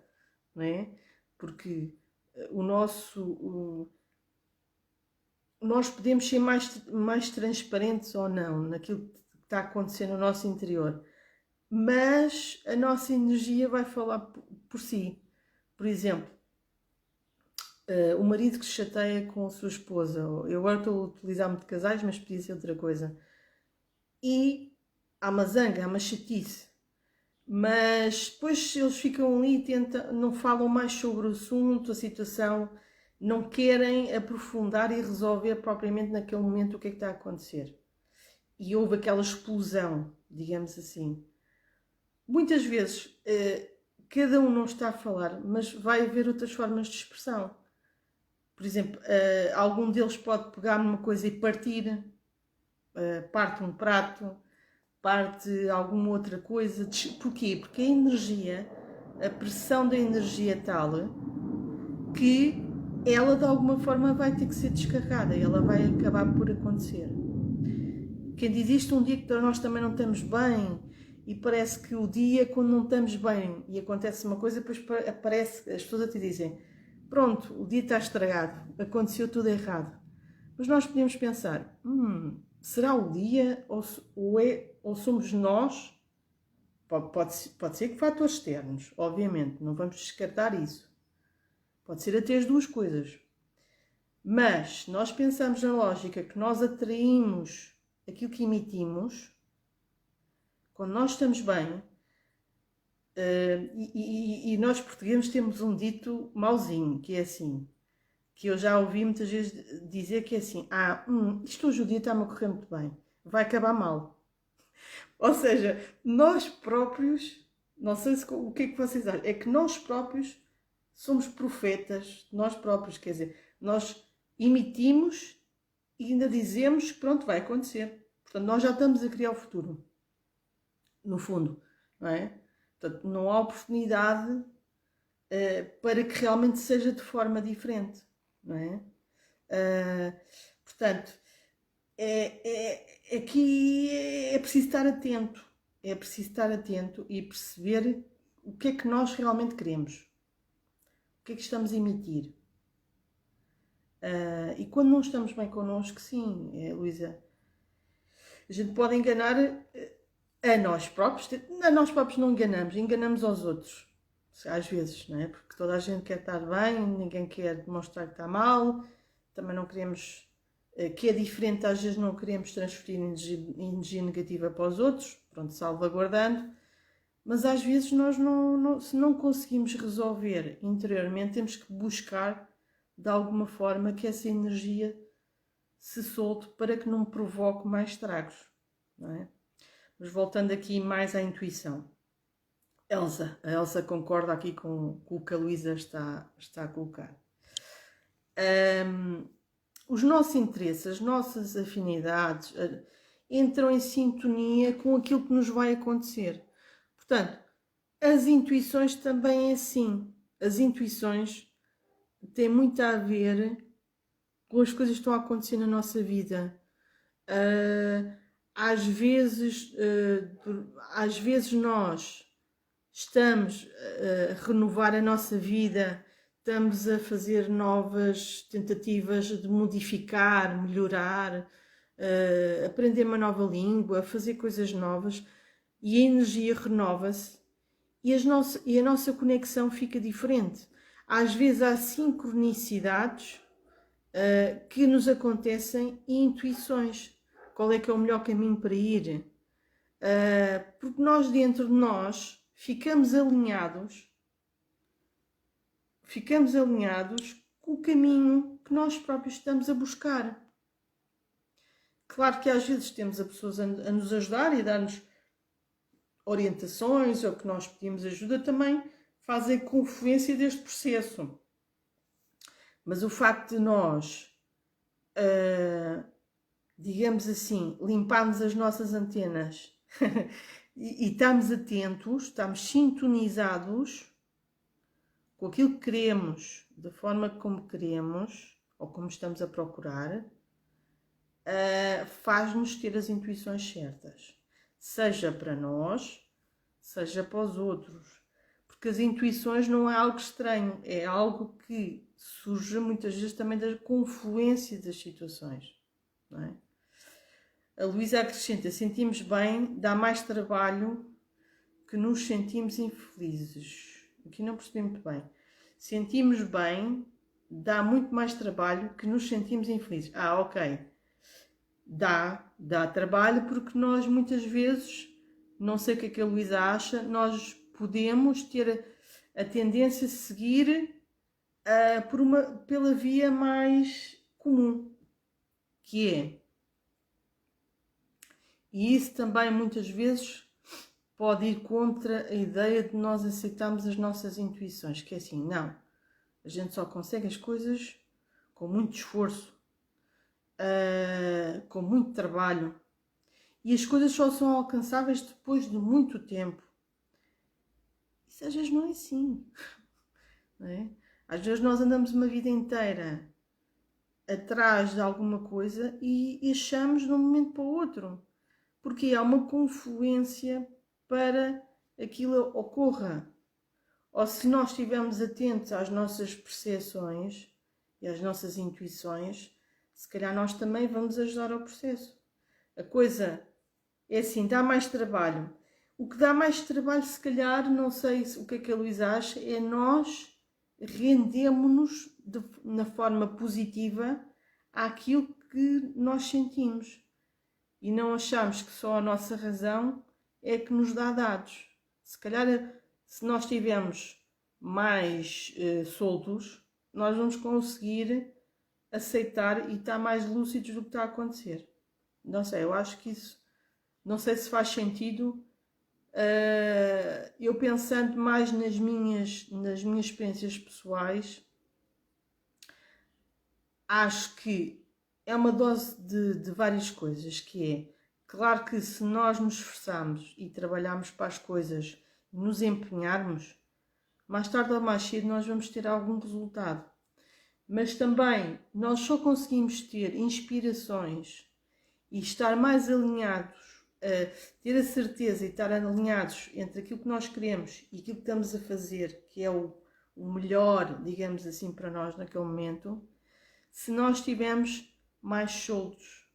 Não é? Porque nós podemos ser mais transparentes ou não naquilo que está acontecendo no nosso interior. Mas a nossa energia vai falar por si. Por exemplo, o marido que se chateia com a sua esposa. Eu agora estou a utilizar muito casais, mas podia ser outra coisa. E há uma zanga, há uma chatice. Mas depois eles ficam ali e não falam mais sobre o assunto, a situação, não querem aprofundar e resolver propriamente naquele momento o que é que está a acontecer. E houve aquela explosão, digamos assim. Muitas vezes cada um não está a falar, mas vai haver outras formas de expressão. Por exemplo, algum deles pode pegar numa coisa e partir, parte um prato, parte alguma outra coisa. Porquê? Porque a energia, a pressão da energia é tal que ela de alguma forma vai ter que ser descarregada, ela vai acabar por acontecer. Quem diz isto, um dia que nós também não estamos bem e parece que o dia quando não estamos bem e acontece uma coisa, depois aparece, as pessoas te dizem, pronto, o dia está estragado, aconteceu tudo errado. Mas nós podemos pensar, será o dia ou somos nós? Pode ser que fatores externos, obviamente, não vamos descartar isso. Pode ser até as duas coisas. Mas nós pensamos na lógica que nós atraímos aquilo que emitimos, quando nós estamos bem, e nós portugueses temos um dito mauzinho, que é assim, que eu já ouvi muitas vezes dizer que é assim, isto hoje o dia está-me a correr muito bem, vai acabar mal. Ou seja, nós próprios, não sei o que é que vocês acham, é que nós próprios somos profetas, nós próprios, quer dizer, nós emitimos e ainda dizemos que pronto, vai acontecer. Portanto, nós já estamos a criar o futuro, no fundo, não é? Portanto, não há oportunidade para que realmente seja de forma diferente, não é? Portanto, aqui é preciso estar atento, é preciso estar atento e perceber o que é que nós realmente queremos, o que é que estamos a emitir. E quando não estamos bem connosco, sim, Luísa, a gente pode enganar a nós próprios não enganamos, enganamos aos outros. às vezes, não é? Porque toda a gente quer estar bem, ninguém quer demonstrar que está mal, também não queremos, que é diferente, às vezes não queremos transferir energia negativa para os outros, pronto, salvaguardando, mas às vezes nós se não conseguimos resolver interiormente, temos que buscar de alguma forma que essa energia se solte para que não provoque mais estragos, não é? Mas voltando aqui mais à intuição. A Elsa concorda aqui com o que a Luísa está a colocar. Os nossos interesses, as nossas afinidades entram em sintonia com aquilo que nos vai acontecer. Portanto, as intuições também é assim. As intuições têm muito a ver com as coisas que estão a acontecer na nossa vida. Às vezes nós estamos a renovar a nossa vida, estamos a fazer novas tentativas de modificar, melhorar, aprender uma nova língua, fazer coisas novas, e a energia renova-se e a nossa conexão fica diferente. Às vezes há sincronicidades que nos acontecem e intuições. Qual é que é o melhor caminho para ir? Porque nós, dentro de nós, ficamos alinhados com o caminho que nós próprios estamos a buscar. Claro que às vezes temos a pessoas a nos ajudar e a dar-nos orientações, ou que nós pedimos ajuda, também fazem confluência deste processo. Mas o facto de nós, digamos assim, limparmos as nossas antenas e estamos atentos, estamos sintonizados com aquilo que queremos, da forma como queremos, ou como estamos a procurar, faz-nos ter as intuições certas. Seja para nós, seja para os outros. Porque as intuições não é algo estranho, é algo que surge muitas vezes também da confluência das situações, não é? A Luísa acrescenta: sentimos bem, dá mais trabalho que nos sentimos infelizes. Aqui não percebi muito bem. Sentimos bem, dá muito mais trabalho que nos sentimos infelizes. Ok. Dá trabalho porque nós muitas vezes, não sei o que é que a Luísa acha, nós podemos ter a tendência a seguir pela via mais comum, que é, e isso também muitas vezes pode ir contra a ideia de nós aceitarmos as nossas intuições, que é assim, não, a gente só consegue as coisas com muito esforço, com muito trabalho, e as coisas só são alcançáveis depois de muito tempo. Isso às vezes não é assim, não é? Às vezes nós andamos uma vida inteira atrás de alguma coisa e achamos de um momento para o outro, porque há uma confluência para aquilo ocorra. Ou se nós estivermos atentos às nossas percepções e às nossas intuições, se calhar nós também vamos ajudar ao processo. A coisa é assim, dá mais trabalho. O que dá mais trabalho, se calhar, não sei o que é que a Luísa acha, é nós rendemos-nos na forma positiva àquilo que nós sentimos. E não achamos que só a nossa razão é que nos dá dados. Se calhar, se nós estivermos mais soltos, nós vamos conseguir aceitar e estar mais lúcidos do que está a acontecer. Não sei, eu acho que isso, não sei se faz sentido. Eu pensando mais nas minhas experiências pessoais, acho que é uma dose de várias coisas, que é, claro que se nós nos esforçarmos e trabalharmos para as coisas, nos empenharmos, mais tarde ou mais cedo nós vamos ter algum resultado. Mas também nós só conseguimos ter inspirações e estar mais alinhados, ter a certeza e estar alinhados entre aquilo que nós queremos e aquilo que estamos a fazer, que é o melhor, digamos assim, para nós naquele momento, se nós estivermos mais soltos.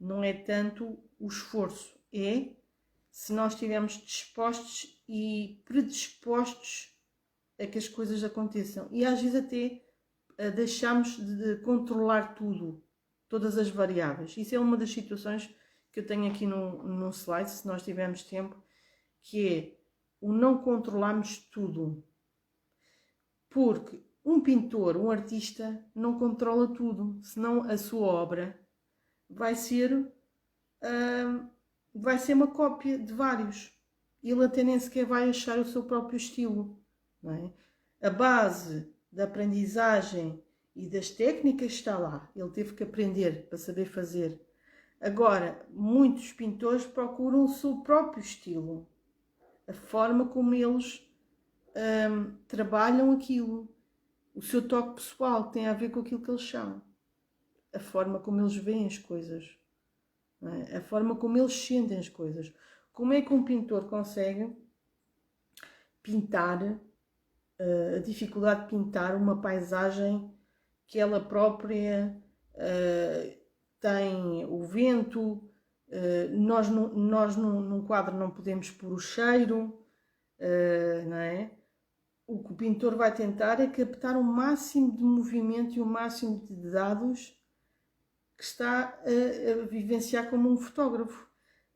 Não é tanto o esforço, é se nós estivermos dispostos e predispostos a que as coisas aconteçam. E às vezes até deixamos de controlar tudo, todas as variáveis. Isso é uma das situações que eu tenho aqui no slide, se nós tivermos tempo, que é o não controlarmos tudo. Porque um pintor, um artista, não controla tudo, senão a sua obra vai ser uma cópia de vários. Ele até nem sequer vai achar o seu próprio estilo. Não é? A base da aprendizagem e das técnicas está lá. Ele teve que aprender para saber fazer. Agora, muitos pintores procuram o seu próprio estilo. A forma como eles trabalham aquilo. O seu toque pessoal tem a ver com aquilo que eles são. A forma como eles veem as coisas. Não é? A forma como eles sentem as coisas. Como é que um pintor consegue pintar, a dificuldade de pintar uma paisagem que ela própria tem o vento, nós num quadro não podemos pôr o cheiro, não é? O que o pintor vai tentar é captar o máximo de movimento e o máximo de dados que está a vivenciar como um fotógrafo.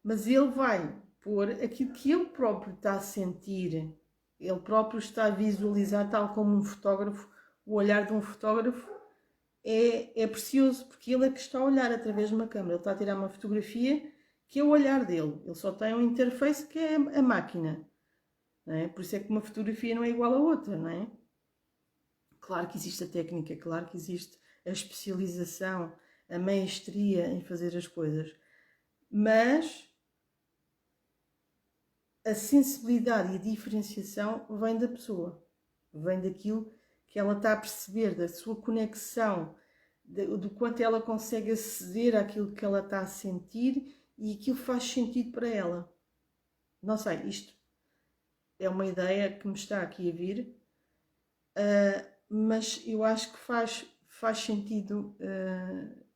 Mas ele vai pôr aquilo que ele próprio está a sentir, ele próprio está a visualizar, tal como um fotógrafo. O olhar de um fotógrafo é precioso, porque ele é que está a olhar através de uma câmera. Ele está a tirar uma fotografia que é o olhar dele. Ele só tem um interface que é a máquina. Não é? Por isso é que uma fotografia não é igual a outra, não é? Claro que existe a técnica, claro que existe a especialização, a maestria em fazer as coisas. Mas a sensibilidade e a diferenciação vem da pessoa. Vem daquilo que ela está a perceber, da sua conexão, do quanto ela consegue aceder àquilo que ela está a sentir e aquilo faz sentido para ela. Não sei, isto é uma ideia que me está aqui a vir, mas eu acho que faz sentido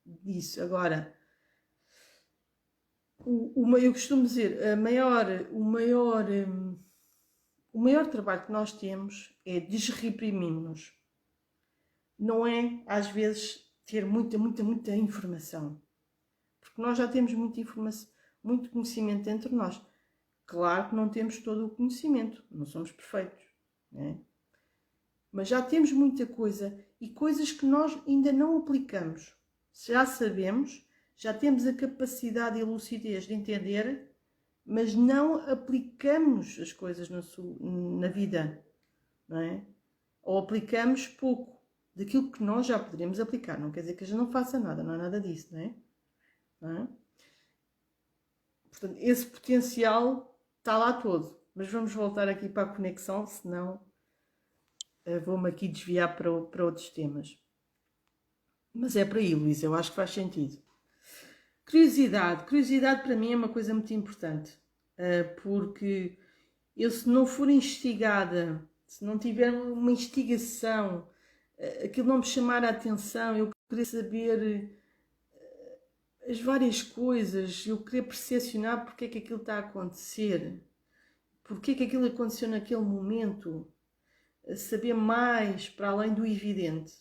disso. Agora, eu costumo dizer, o maior trabalho que nós temos é desreprimir-nos. Não é, às vezes, ter muita informação. Porque nós já temos muita informação, muito conhecimento dentro de nós. Claro que não temos todo o conhecimento, não somos perfeitos, né? Mas já temos muita coisa e coisas que nós ainda não aplicamos. Já sabemos, já temos a capacidade e a lucidez de entender, mas não aplicamos as coisas na vida, não é? Ou aplicamos pouco daquilo que nós já poderíamos aplicar. Não quer dizer que a gente não faça nada, não é nada disso, não é? Não é? Portanto, esse potencial está lá todo. Mas vamos voltar aqui para a conexão, senão vou-me aqui desviar para outros temas. Mas é para aí, Luísa, eu acho que faz sentido. Curiosidade. Curiosidade para mim é uma coisa muito importante. Porque eu, se não for instigada, se não tiver uma instigação, aquilo não me chamar a atenção, eu querer saber as várias coisas, eu querer percepcionar porque é que aquilo está a acontecer, porque é que aquilo aconteceu naquele momento, saber mais para além do evidente.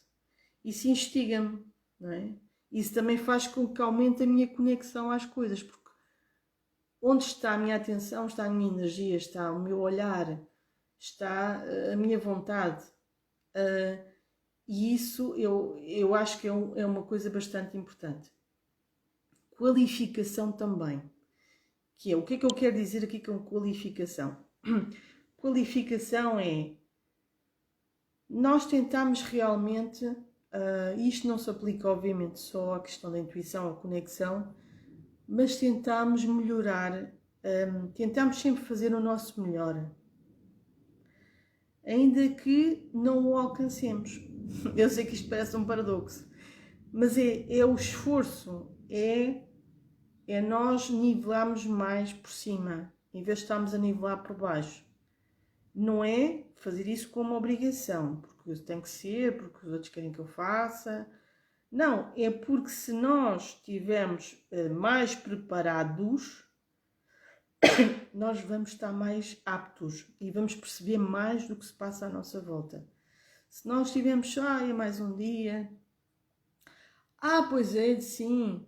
Isso instiga-me, não é? Isso também faz com que aumente a minha conexão às coisas, porque onde está a minha atenção, está a minha energia, está o meu olhar, está a minha vontade. E isso eu acho que é uma coisa bastante importante. Qualificação também. Que é, o que é que eu quero dizer aqui com qualificação? Qualificação é nós tentarmos realmente, isto não se aplica obviamente só à questão da intuição, à conexão, mas tentarmos melhorar, tentamos sempre fazer o nosso melhor, ainda que não o alcancemos. Eu sei que isto parece um paradoxo, mas é o esforço, é nós nivelarmos mais por cima, em vez de estarmos a nivelar por baixo. Não é fazer isso como obrigação, porque eu tenho que ser, porque os outros querem que eu faça. Não, é porque se nós estivermos mais preparados, nós vamos estar mais aptos e vamos perceber mais do que se passa à nossa volta. Se nós estivermos é mais um dia, pois é, sim,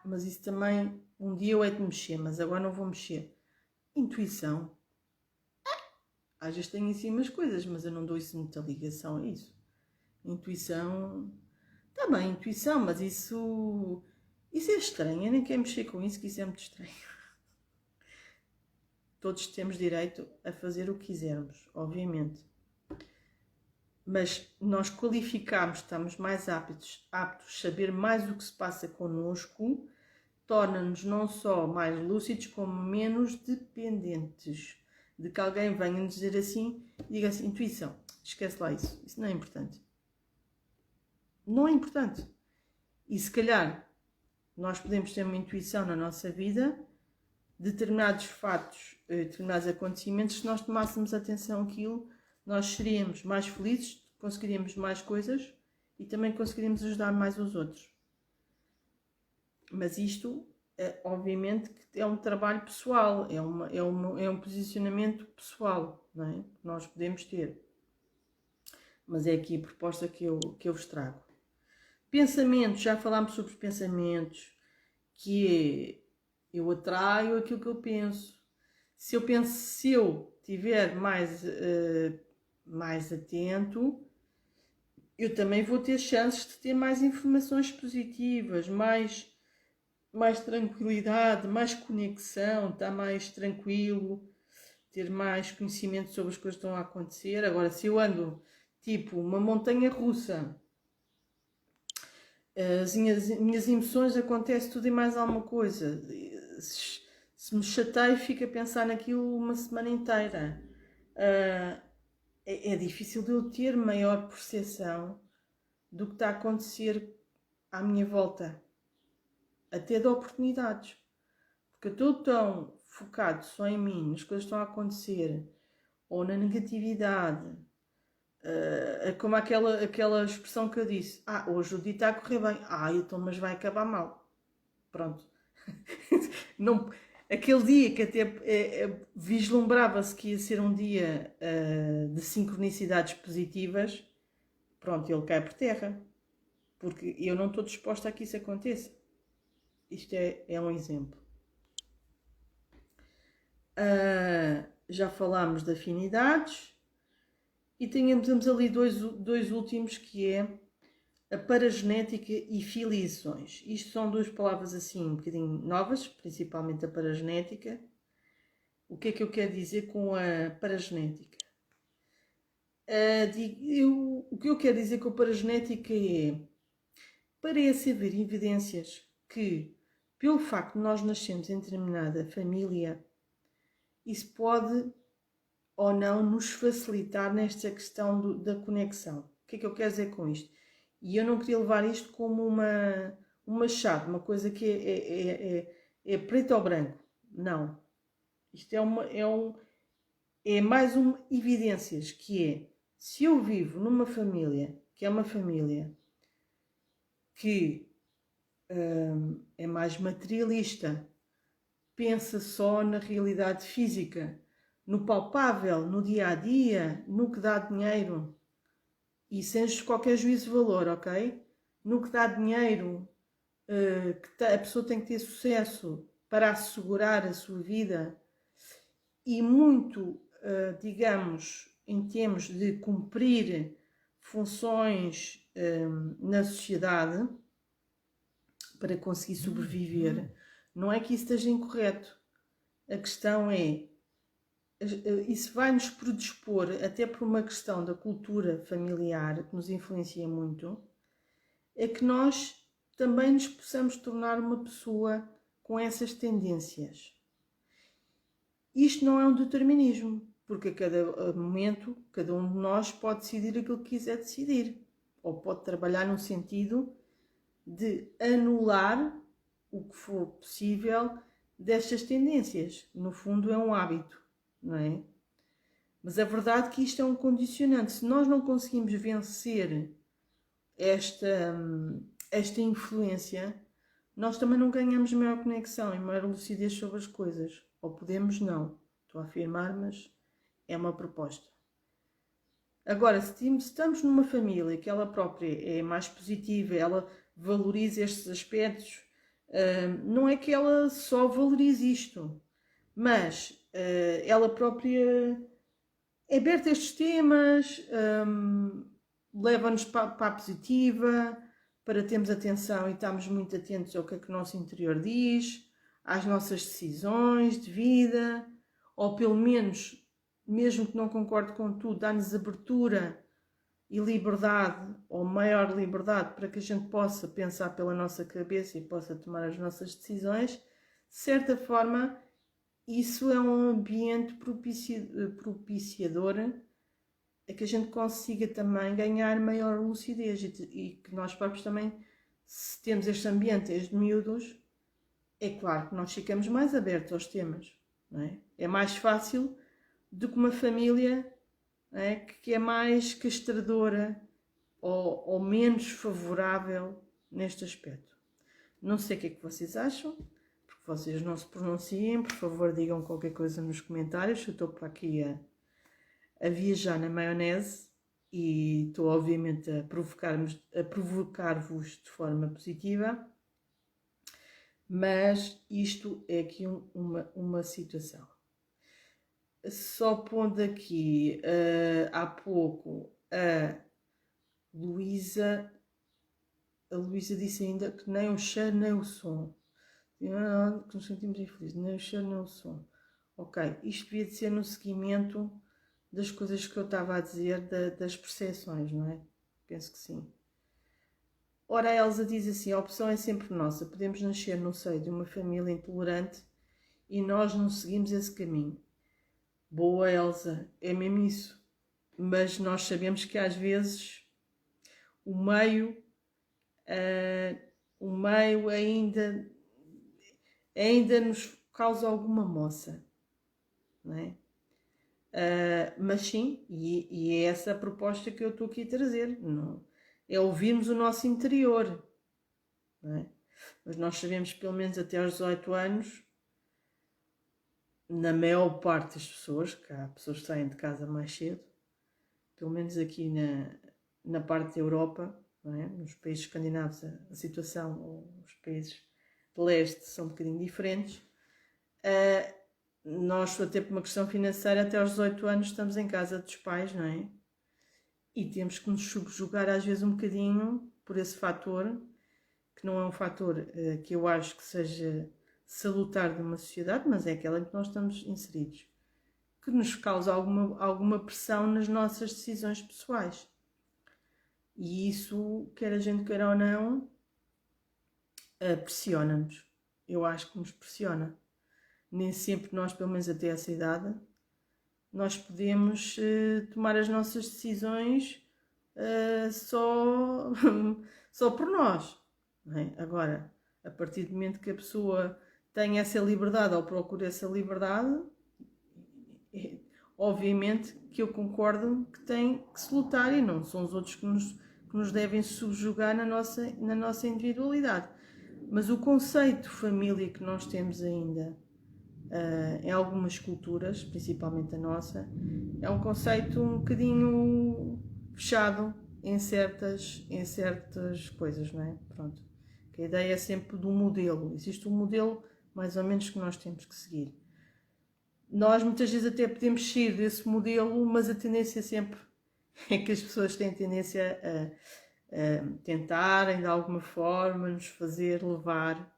mas isso também, um dia eu hei de mexer, mas agora não vou mexer. Intuição. Às vezes tenho em si umas coisas, mas eu não dou isso muita ligação a isso. Intuição, está bem, intuição, mas isso é estranho, eu nem quero mexer com isso, que isso é muito estranho. Todos temos direito a fazer o que quisermos, obviamente. Mas nós qualificamos, estamos mais aptos a saber mais o que se passa connosco, torna-nos não só mais lúcidos, como menos dependentes de que alguém venha nos dizer assim e diga assim, intuição, esquece lá isso não é importante. Não é importante. E se calhar nós podemos ter uma intuição na nossa vida, determinados fatos, determinados acontecimentos, se nós tomássemos atenção àquilo, nós seríamos mais felizes, conseguiríamos mais coisas e também conseguiríamos ajudar mais os outros. Mas isto, obviamente, que é um trabalho pessoal, é um posicionamento pessoal, não é? Que nós podemos ter. Mas é aqui a proposta que eu vos trago. Pensamentos, já falámos sobre os pensamentos, que é, eu atraio aquilo que eu penso. Se eu estiver mais atento, eu também vou ter chances de ter mais informações positivas, mais tranquilidade, mais conexão, estar mais tranquilo, ter mais conhecimento sobre as coisas que estão a acontecer. Agora, se eu ando tipo uma montanha russa, as minhas emoções acontece tudo e mais alguma coisa. Se me chateio, fico a pensar naquilo uma semana inteira. É difícil de eu ter maior percepção do que está a acontecer à minha volta. Até de oportunidades. Porque eu estou tão focado só em mim, nas coisas que estão a acontecer, ou na negatividade, como aquela expressão que eu disse, hoje o dia está a correr bem, então, mas vai acabar mal. Pronto. Não, aquele dia que até vislumbrava-se que ia ser um dia de sincronicidades positivas, pronto, ele cai por terra. Porque eu não estou disposta a que isso aconteça. Isto é um exemplo. Já falámos de afinidades e temos ali dois últimos, que é a paragenética e filiações. Isto são duas palavras assim um bocadinho novas, principalmente a paragenética. O que é que eu quero dizer com a paragenética? O que eu quero dizer com a paragenética é, parece haver evidências que, pelo facto de nós nascermos em determinada família, isso pode ou não nos facilitar nesta questão da conexão. O que é que eu quero dizer com isto? E eu não queria levar isto como uma chave, uma coisa que é preto ou branco. Não. Isto é mais uma evidências, que é, se eu vivo numa família, que é uma família que é mais materialista, pensa só na realidade física, no palpável, no dia a dia, no que dá dinheiro, e sem qualquer juízo de valor, ok? No que dá dinheiro, que a pessoa tem que ter sucesso para assegurar a sua vida, e muito, digamos, em termos de cumprir funções na sociedade para conseguir sobreviver. Não é que isso esteja incorreto. A questão é, isso vai nos predispor, até por uma questão da cultura familiar, que nos influencia muito, é que nós também nos possamos tornar uma pessoa com essas tendências. Isto não é um determinismo, porque a cada momento, cada um de nós pode decidir aquilo que quiser decidir, ou pode trabalhar no sentido de anular o que for possível destas tendências. No fundo é um hábito, não é? Mas a verdade é que isto é um condicionante. Se nós não conseguimos vencer esta influência, nós também não ganhamos maior conexão e maior lucidez sobre as coisas. Ou podemos não. Estou a afirmar, mas é uma proposta. Agora, se estamos numa família que ela própria é mais positiva, ela valoriza estes aspectos, não é que ela só valorize isto, mas ela própria é aberta a estes temas, leva-nos para a positiva, para termos atenção e estarmos muito atentos ao que é que o nosso interior diz, às nossas decisões de vida, ou pelo menos, mesmo que não concorde com tudo, dá-nos abertura e liberdade, ou maior liberdade, para que a gente possa pensar pela nossa cabeça e possa tomar as nossas decisões. De certa forma, isso é um ambiente propiciador a que a gente consiga também ganhar maior lucidez e que nós próprios também, se temos este ambiente desde miúdos, é claro que nós ficamos mais abertos aos temas, não é? É mais fácil do que uma família, não é, que é mais castradora ou menos favorável neste aspecto. Não sei o que é que vocês acham, porque vocês não se pronunciem, por favor digam qualquer coisa nos comentários, eu estou para aqui a viajar na maionese e estou obviamente a provocar-vos de forma positiva, mas isto é aqui uma situação. Só pondo aqui, há pouco, a Luísa disse ainda que nem o cheiro nem o som, que nos sentimos infelizes, nem o cheiro nem o som. Ok, isto devia de ser no seguimento das coisas que eu estava a dizer, das percepções, não é? Penso que sim. Ora, a Elsa diz assim, a opção é sempre nossa, podemos nascer no seio de uma família intolerante e nós não seguimos esse caminho. Boa, Elsa, é mesmo isso. Mas nós sabemos que às vezes o meio ainda nos causa alguma moça, não é? Mas sim, e é essa a proposta que eu estou aqui a trazer, não, é ouvirmos o nosso interior, não é? Mas nós sabemos pelo menos até aos 18 anos, na maior parte das pessoas, que há pessoas que saem de casa mais cedo, pelo menos aqui na parte da Europa, não é? Nos países escandinavos a situação, ou os países de leste são um bocadinho diferentes. Nós, até por uma questão financeira, até aos 18 anos estamos em casa dos pais, não é? E temos que nos subjugar às vezes um bocadinho por esse fator, que não é um fator que eu acho que seja salutar de uma sociedade, mas é aquela em que nós estamos inseridos, que nos causa alguma pressão nas nossas decisões pessoais. E isso, quer a gente queira ou não, pressiona-nos. Eu acho que nos pressiona. Nem sempre nós, pelo menos até essa idade, nós podemos tomar as nossas decisões só, só por nós. Não é? Agora, a partir do momento que a pessoa tem essa liberdade ou procura essa liberdade, obviamente que eu concordo que tem que se lutar e não são os outros que nos devem subjugar na nossa individualidade. Mas o conceito de família que nós temos ainda em algumas culturas, principalmente a nossa, é um conceito um bocadinho fechado em certas coisas, não é? Pronto. Que a ideia é sempre do modelo. Existe um modelo mais ou menos que nós temos que seguir. Nós muitas vezes até podemos sair desse modelo, mas a tendência sempre é que as pessoas têm tendência a tentarem de alguma forma nos fazer levar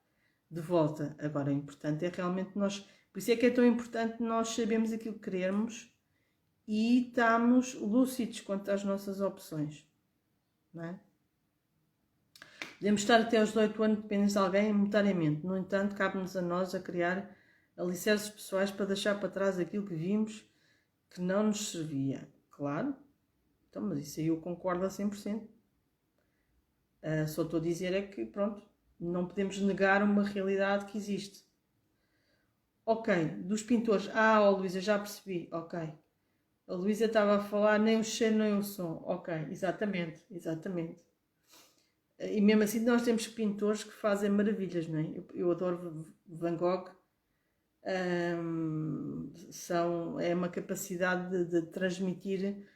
de volta. Agora, o importante é realmente nós, por isso é que é tão importante nós sabermos aquilo que queremos e estarmos lúcidos quanto às nossas opções, não é? Podemos estar até aos 18 anos dependentes de alguém momentaneamente, no entanto, cabe-nos a nós a criar alicerces pessoais para deixar para trás aquilo que vimos que não nos servia. Claro, então, mas isso aí eu concordo a 100%. Só estou a dizer é que, pronto, não podemos negar uma realidade que existe. Ok, dos pintores. Luísa, já percebi. Ok. A Luísa estava a falar nem o cheiro nem o som. Ok, exatamente. E mesmo assim nós temos pintores que fazem maravilhas, não é? Eu adoro Van Gogh. É uma capacidade de transmitir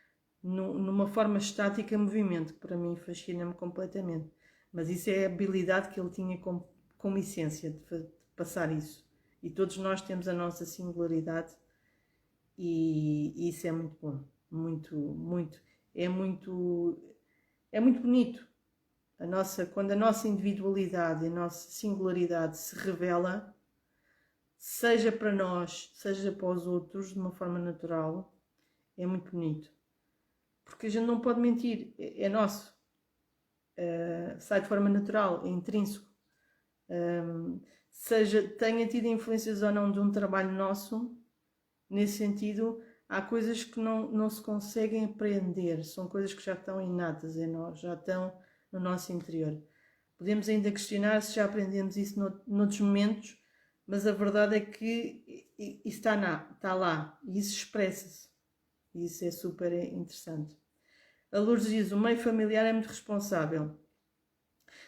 numa forma estática movimento, que para mim fascina-me completamente. Mas isso é a habilidade que ele tinha como essência de passar isso. E todos nós temos a nossa singularidade e isso é muito bom. É muito bonito. Quando a nossa individualidade e a nossa singularidade se revela, seja para nós, seja para os outros, de uma forma natural, é muito bonito. Porque a gente não pode mentir, é nosso. Sai de forma natural, é intrínseco. Tenha tido influências ou não de um trabalho nosso, nesse sentido, há coisas que não se conseguem aprender, são coisas que já estão inatas em nós, já estão no nosso interior. Podemos ainda questionar se já aprendemos isso noutros momentos, mas a verdade é que isso está lá e isso expressa-se. E isso é super interessante. A Lourdes diz: o meio familiar é muito responsável.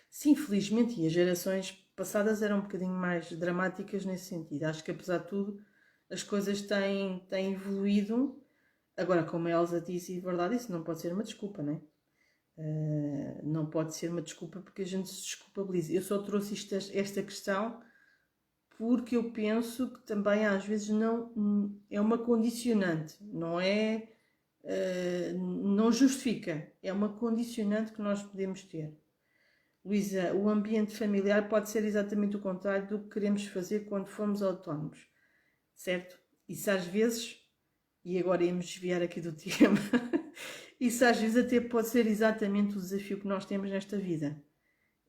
Sim, felizmente, e as gerações passadas eram um bocadinho mais dramáticas nesse sentido. Acho que, apesar de tudo, as coisas têm evoluído. Agora, como a Elsa disse, e verdade, isso não pode ser uma desculpa, não é? Não pode ser uma desculpa porque a gente se desculpabiliza. Eu só trouxe esta questão porque eu penso que também às vezes não é uma condicionante, não é? Não justifica, é uma condicionante que nós podemos ter. Luísa, o ambiente familiar pode ser exatamente o contrário do que queremos fazer quando formos autónomos, certo? Isso às vezes, e agora íamos desviar aqui do tema, isso às vezes até pode ser exatamente o desafio que nós temos nesta vida.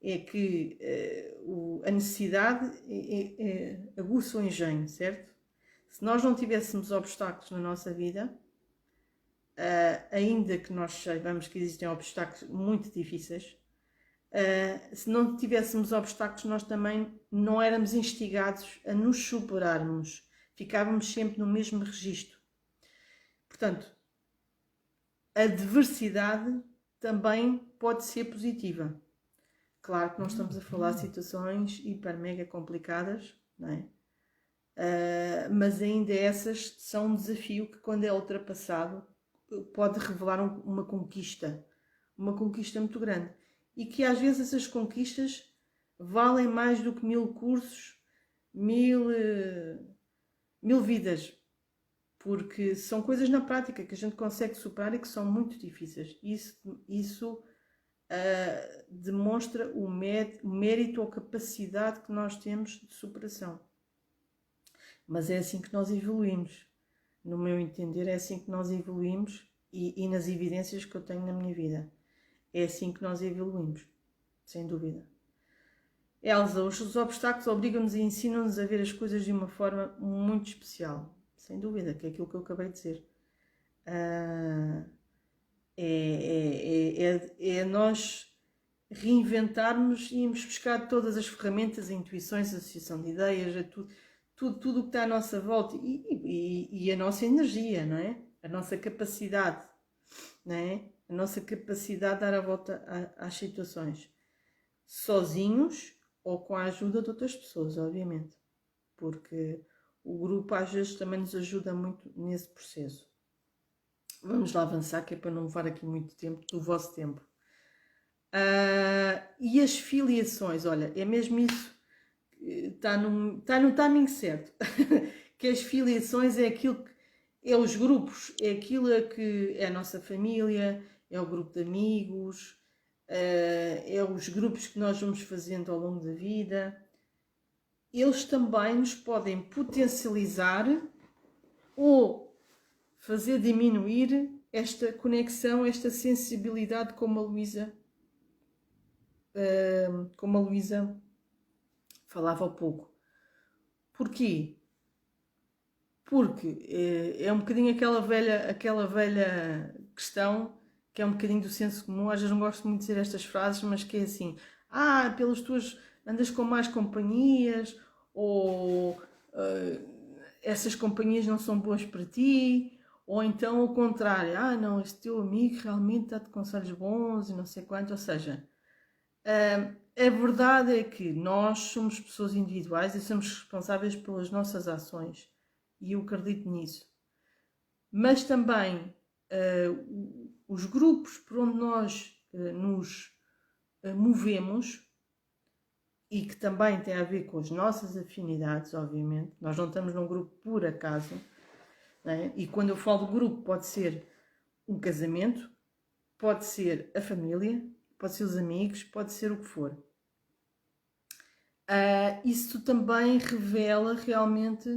É que a necessidade aguça o engenho, certo? Se nós não tivéssemos obstáculos na nossa vida, ainda que nós saibamos que existem obstáculos muito difíceis, se não tivéssemos obstáculos, nós também não éramos instigados a nos superarmos, ficávamos sempre no mesmo registro. Portanto, a diversidade também pode ser positiva. Claro que nós estamos a falar de situações hiper mega complicadas, não é? Mas ainda essas são um desafio que, quando é ultrapassado, pode revelar uma conquista muito grande. E que às vezes essas conquistas valem mais do que 1000 cursos, 1000 vidas. Porque são coisas na prática que a gente consegue superar e que são muito difíceis. Isso demonstra o mérito ou capacidade que nós temos de superação. Mas é assim que nós evoluímos. No meu entender, é assim que nós evoluímos e nas evidências que eu tenho na minha vida. É assim que nós evoluímos, sem dúvida. Elsa, os obstáculos obrigam-nos e ensinam-nos a ver as coisas de uma forma muito especial. Sem dúvida, que é aquilo que eu acabei de dizer. É nós reinventarmos e irmos buscar todas as ferramentas, intuições, associação de ideias, tudo o que está à nossa volta e a nossa energia, não é? A nossa capacidade, não é? A nossa capacidade de dar a volta às situações, sozinhos ou com a ajuda de outras pessoas, obviamente, porque o grupo às vezes também nos ajuda muito nesse processo. Vamos lá avançar, que é para não levar aqui muito tempo do vosso tempo. E as filiações, olha, é mesmo isso, está no timing certo. Que as filiações é aquilo que é os grupos, é aquilo que é a nossa família, é o grupo de amigos, é os grupos que nós vamos fazendo ao longo da vida. Eles também nos podem potencializar ou fazer diminuir esta conexão, esta sensibilidade, como a Luísa falava há pouco. Porquê? Porque é um bocadinho aquela velha questão, que é um bocadinho do senso comum. Às vezes não gosto muito de dizer estas frases, mas que é assim: pelas tuas andas com mais companhias, ou essas companhias não são boas para ti, ou então o contrário: não, este teu amigo realmente dá-te conselhos bons e não sei quanto. Ou seja, A verdade é que nós somos pessoas individuais e somos responsáveis pelas nossas ações, e eu acredito nisso. Mas também os grupos por onde nós nos movemos, e que também tem a ver com as nossas afinidades, obviamente, nós não estamos num grupo por acaso, né? E quando eu falo de grupo, pode ser um casamento, pode ser a família, pode ser os amigos, pode ser o que for. Isso também revela realmente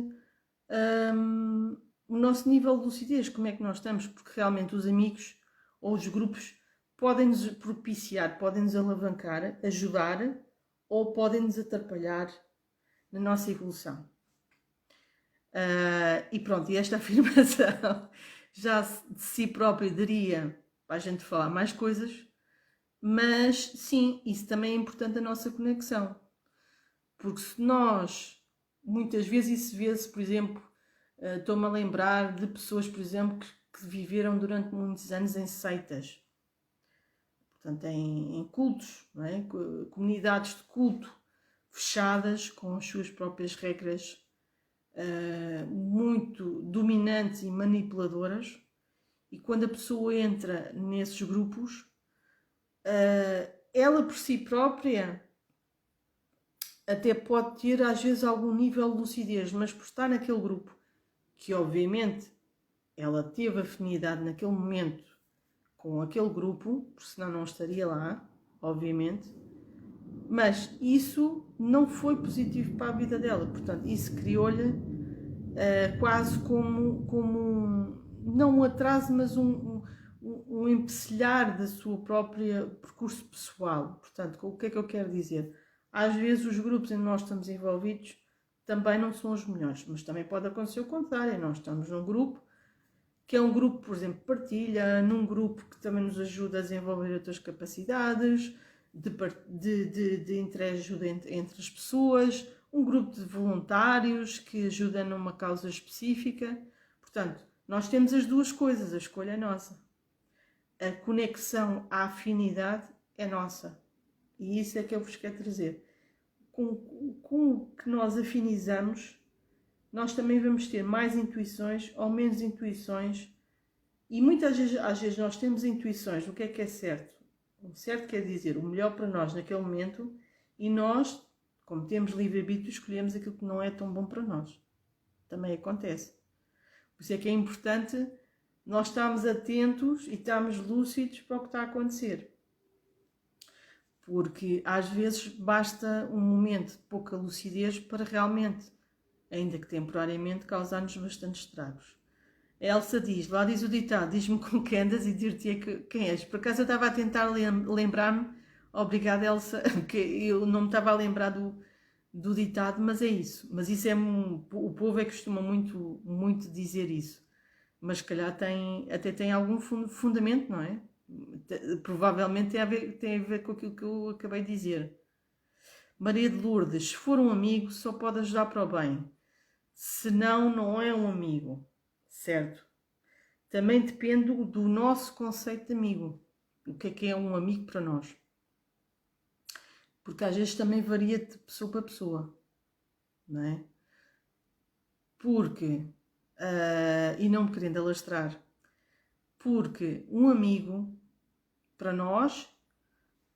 o nosso nível de lucidez, como é que nós estamos, porque realmente os amigos ou os grupos podem-nos propiciar, podem-nos alavancar, ajudar, ou podem-nos atrapalhar na nossa evolução. E pronto, e esta afirmação já de si própria daria para a gente falar mais coisas, mas sim, isso também é importante a nossa conexão. Porque se nós, muitas vezes isso vê-se, por exemplo, estou-me a lembrar de pessoas, por exemplo, que viveram durante muitos anos em seitas. Portanto, em cultos, não é? Comunidades de culto fechadas, com as suas próprias regras muito dominantes e manipuladoras. E quando a pessoa entra nesses grupos, ela por si própria até pode ter às vezes algum nível de lucidez, mas por estar naquele grupo, que obviamente ela teve afinidade naquele momento com aquele grupo, porque senão não estaria lá, obviamente, mas isso não foi positivo para a vida dela, portanto isso criou-lhe quase como não um atraso, mas um empecilhar da sua própria percurso pessoal. Portanto, o que é que eu quero dizer? Às vezes os grupos em que nós estamos envolvidos também não são os melhores, mas também pode acontecer o contrário. Nós estamos num grupo que é um grupo, por exemplo, partilha, num grupo que também nos ajuda a desenvolver outras capacidades, de entreajuda entre as pessoas, um grupo de voluntários que ajuda numa causa específica. Portanto, nós temos as duas coisas, a escolha é nossa. A conexão à afinidade é nossa. E isso é que eu vos quero trazer. Com o que nós afinizamos, nós também vamos ter mais intuições ou menos intuições. E muitas vezes, às vezes nós temos intuições do que é certo. O certo quer dizer o melhor para nós naquele momento, e nós, como temos livre-arbítrio, escolhemos aquilo que não é tão bom para nós. Também acontece. Por isso é que é importante nós estarmos atentos e estarmos lúcidos para o que está a acontecer. Porque às vezes basta um momento de pouca lucidez para realmente, ainda que temporariamente, causar-nos bastantes estragos. A Elsa diz, lá diz o ditado, diz-me com quem andas e dir-te quem és. Por acaso eu estava a tentar lembrar-me, obrigada Elsa, que eu não me estava a lembrar do ditado, mas é isso. Mas isso é, o povo é que costuma muito dizer isso. Mas se calhar até tem algum fundamento, não é? Provavelmente tem a ver com aquilo que eu acabei de dizer. Maria de Lourdes, se for um amigo, só pode ajudar para o bem. Se não, não é um amigo. Certo? Também depende do nosso conceito de amigo. O que é um amigo para nós? Porque às vezes também varia de pessoa para pessoa. Não é? Porque, e não me querendo alastrar, porque um amigo, para nós,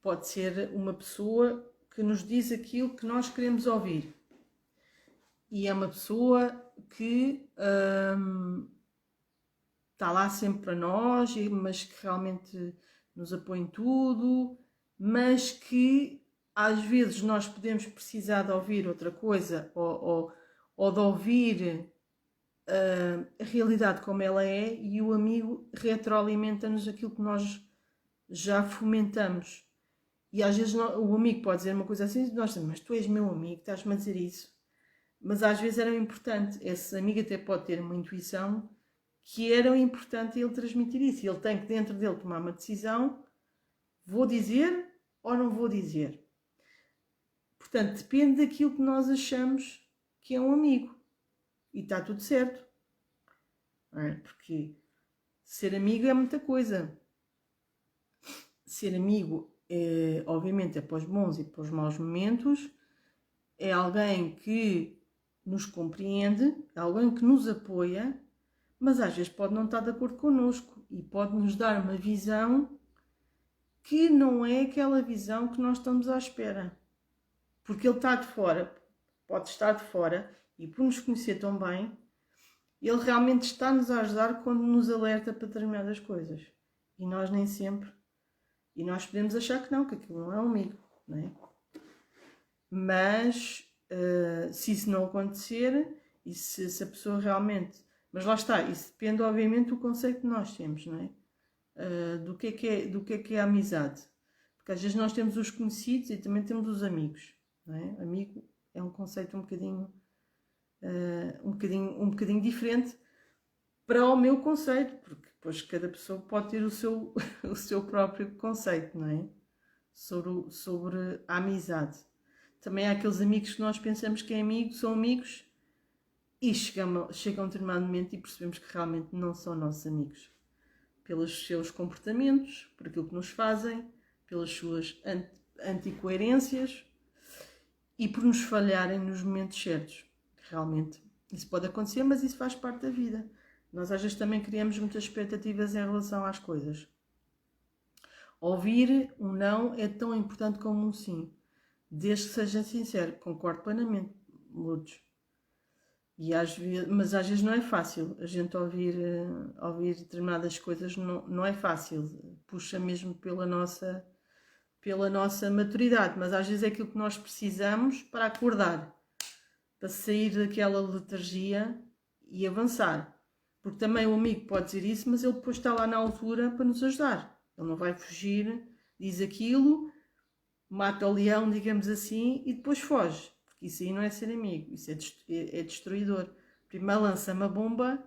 pode ser uma pessoa que nos diz aquilo que nós queremos ouvir. E é uma pessoa que está lá sempre para nós, mas que realmente nos apoia em tudo, mas que às vezes nós podemos precisar de ouvir outra coisa ou de ouvir a realidade como ela é, e o amigo retroalimenta-nos aquilo que nós já fomentamos. E às vezes o amigo pode dizer uma coisa assim, nós dizemos, mas tu és meu amigo, estás-me a dizer isso. Mas às vezes era importante, esse amigo até pode ter uma intuição que era importante ele transmitir isso. Ele tem que dentro dele tomar uma decisão, vou dizer ou não vou dizer. Portanto, depende daquilo que nós achamos que é um amigo. E está tudo certo. Não é? Porque ser amigo é muita coisa. Ser amigo obviamente é para os bons e para os maus momentos, é alguém que nos compreende, é alguém que nos apoia, mas às vezes pode não estar de acordo connosco e pode nos dar uma visão que não é aquela visão que nós estamos à espera. Porque ele está de fora, pode estar de fora, e por nos conhecer tão bem, ele realmente está-nos a ajudar quando nos alerta para determinadas coisas. E nós nem sempre. E nós podemos achar que não, que aquilo não é um amigo, não é? Mas se isso não acontecer, e se a pessoa realmente... Mas lá está, isso depende obviamente do conceito que nós temos, não é? Do que é a amizade. Porque às vezes nós temos os conhecidos e também temos os amigos, não é? Amigo é um conceito um bocadinho diferente para o meu conceito, porque depois cada pessoa pode ter o seu próprio conceito, não é? Sobre a amizade. Também há aqueles amigos que nós pensamos que é amigo, são amigos, e chegam a um determinado momento e percebemos que realmente não são nossos amigos. Pelos seus comportamentos, por aquilo que nos fazem, pelas suas anticoerências e por nos falharem nos momentos certos. Realmente, isso pode acontecer, mas isso faz parte da vida. Nós às vezes também criamos muitas expectativas em relação às coisas. Ouvir um não é tão importante como um sim. Desde que seja sincero, concordo plenamente, Lourdes. Mas às vezes não é fácil. A gente ouvir determinadas coisas não é fácil. Puxa mesmo pela nossa maturidade. Mas às vezes é aquilo que nós precisamos para acordar. Para sair daquela letargia e avançar. Porque também o amigo pode dizer isso, mas ele depois está lá na altura para nos ajudar. Ele não vai fugir, diz aquilo, mata o leão, digamos assim, e depois foge. Porque isso aí não é ser amigo, isso é destruidor. Primeiro lança uma bomba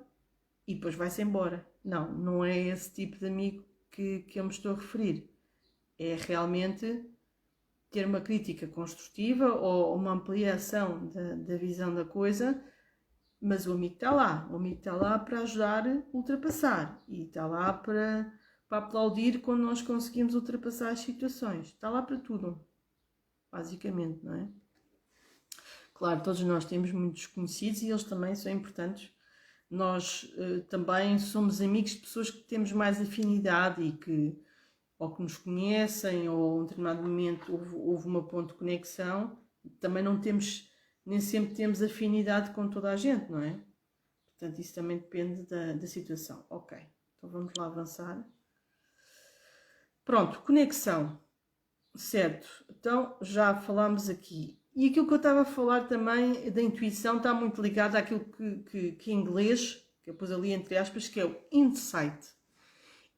e depois vai-se embora. Não é esse tipo de amigo que eu me estou a referir. É realmente ter uma crítica construtiva ou uma ampliação da visão da coisa, mas o amigo está lá para ajudar a ultrapassar e está lá para aplaudir quando nós conseguimos ultrapassar as situações. Está lá para tudo, basicamente, não é? Claro, todos nós temos muitos conhecidos e eles também são importantes. Nós também somos amigos de pessoas que temos mais afinidade e que ou que nos conhecem, ou em um determinado momento houve uma ponte de conexão. Também nem sempre temos afinidade com toda a gente, não é? Portanto, isso também depende da situação. Ok, então vamos lá avançar. Pronto, conexão. Certo, então já falámos aqui. E aquilo que eu estava a falar também da intuição está muito ligado àquilo que em inglês, que eu pus ali entre aspas, que é o insight.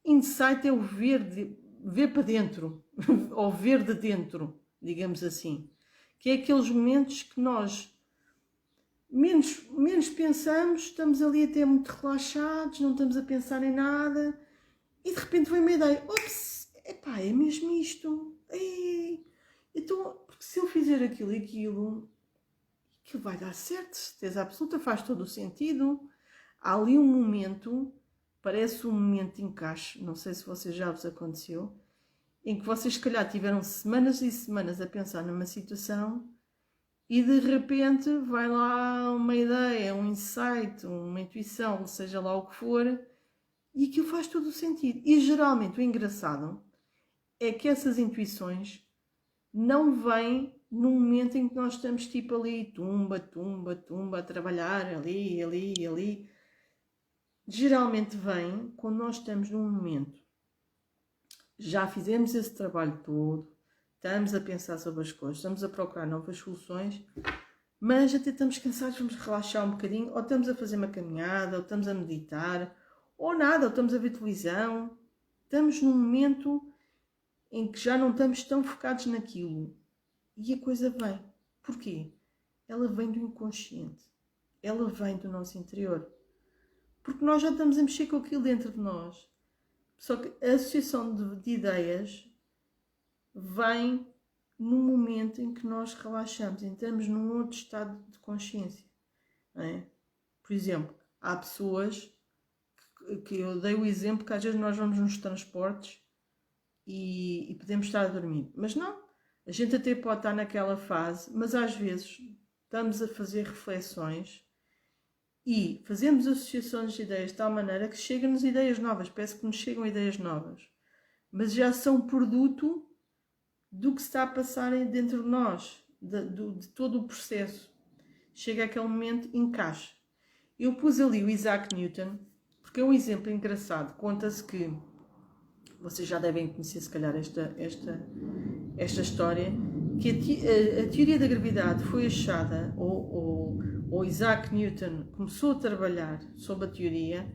Insight é o ver para dentro, ou ver de dentro, digamos assim. Que é aqueles momentos que nós menos pensamos, estamos ali até muito relaxados, não estamos a pensar em nada, e de repente vem uma ideia, ops, epá, é mesmo isto. Ei, então, porque se eu fizer aquilo, aquilo vai dar certo, certeza absoluta, faz todo o sentido. Há ali um momento, parece um momento de encaixe, não sei se vocês já vos aconteceu, em que vocês se calhar tiveram semanas e semanas a pensar numa situação e de repente vai lá uma ideia, um insight, uma intuição, seja lá o que for, e aquilo faz todo o sentido. E geralmente o engraçado é que essas intuições não vêm no momento em que nós estamos tipo ali, tumba, a trabalhar, ali. Geralmente vem quando nós estamos num momento, já fizemos esse trabalho todo, estamos a pensar sobre as coisas, estamos a procurar novas soluções, mas até estamos cansados, vamos relaxar um bocadinho, ou estamos a fazer uma caminhada, ou estamos a meditar, ou nada, ou estamos a ver televisão. Estamos num momento em que já não estamos tão focados naquilo. E a coisa vem. Porquê? Ela vem do inconsciente. Ela vem do nosso interior. Porque nós já estamos a mexer com aquilo dentro de nós. Só que a associação de ideias vem no momento em que nós relaxamos, entramos num outro estado de consciência. Não é? Por exemplo, há pessoas que eu dei o exemplo que às vezes nós vamos nos transportes e podemos estar a dormir. Mas não, a gente até pode estar naquela fase, mas às vezes estamos a fazer reflexões e fazemos associações de ideias de tal maneira que chegam-nos ideias novas, parece que nos chegam ideias novas, mas já são produto do que está a passar dentro de nós, de todo o processo. Chega aquele momento, encaixa. Eu pus ali o Isaac Newton, porque é um exemplo engraçado. Conta-se que, vocês já devem conhecer se calhar esta história, que a teoria da gravidade foi achada, ou Isaac Newton começou a trabalhar sobre a teoria,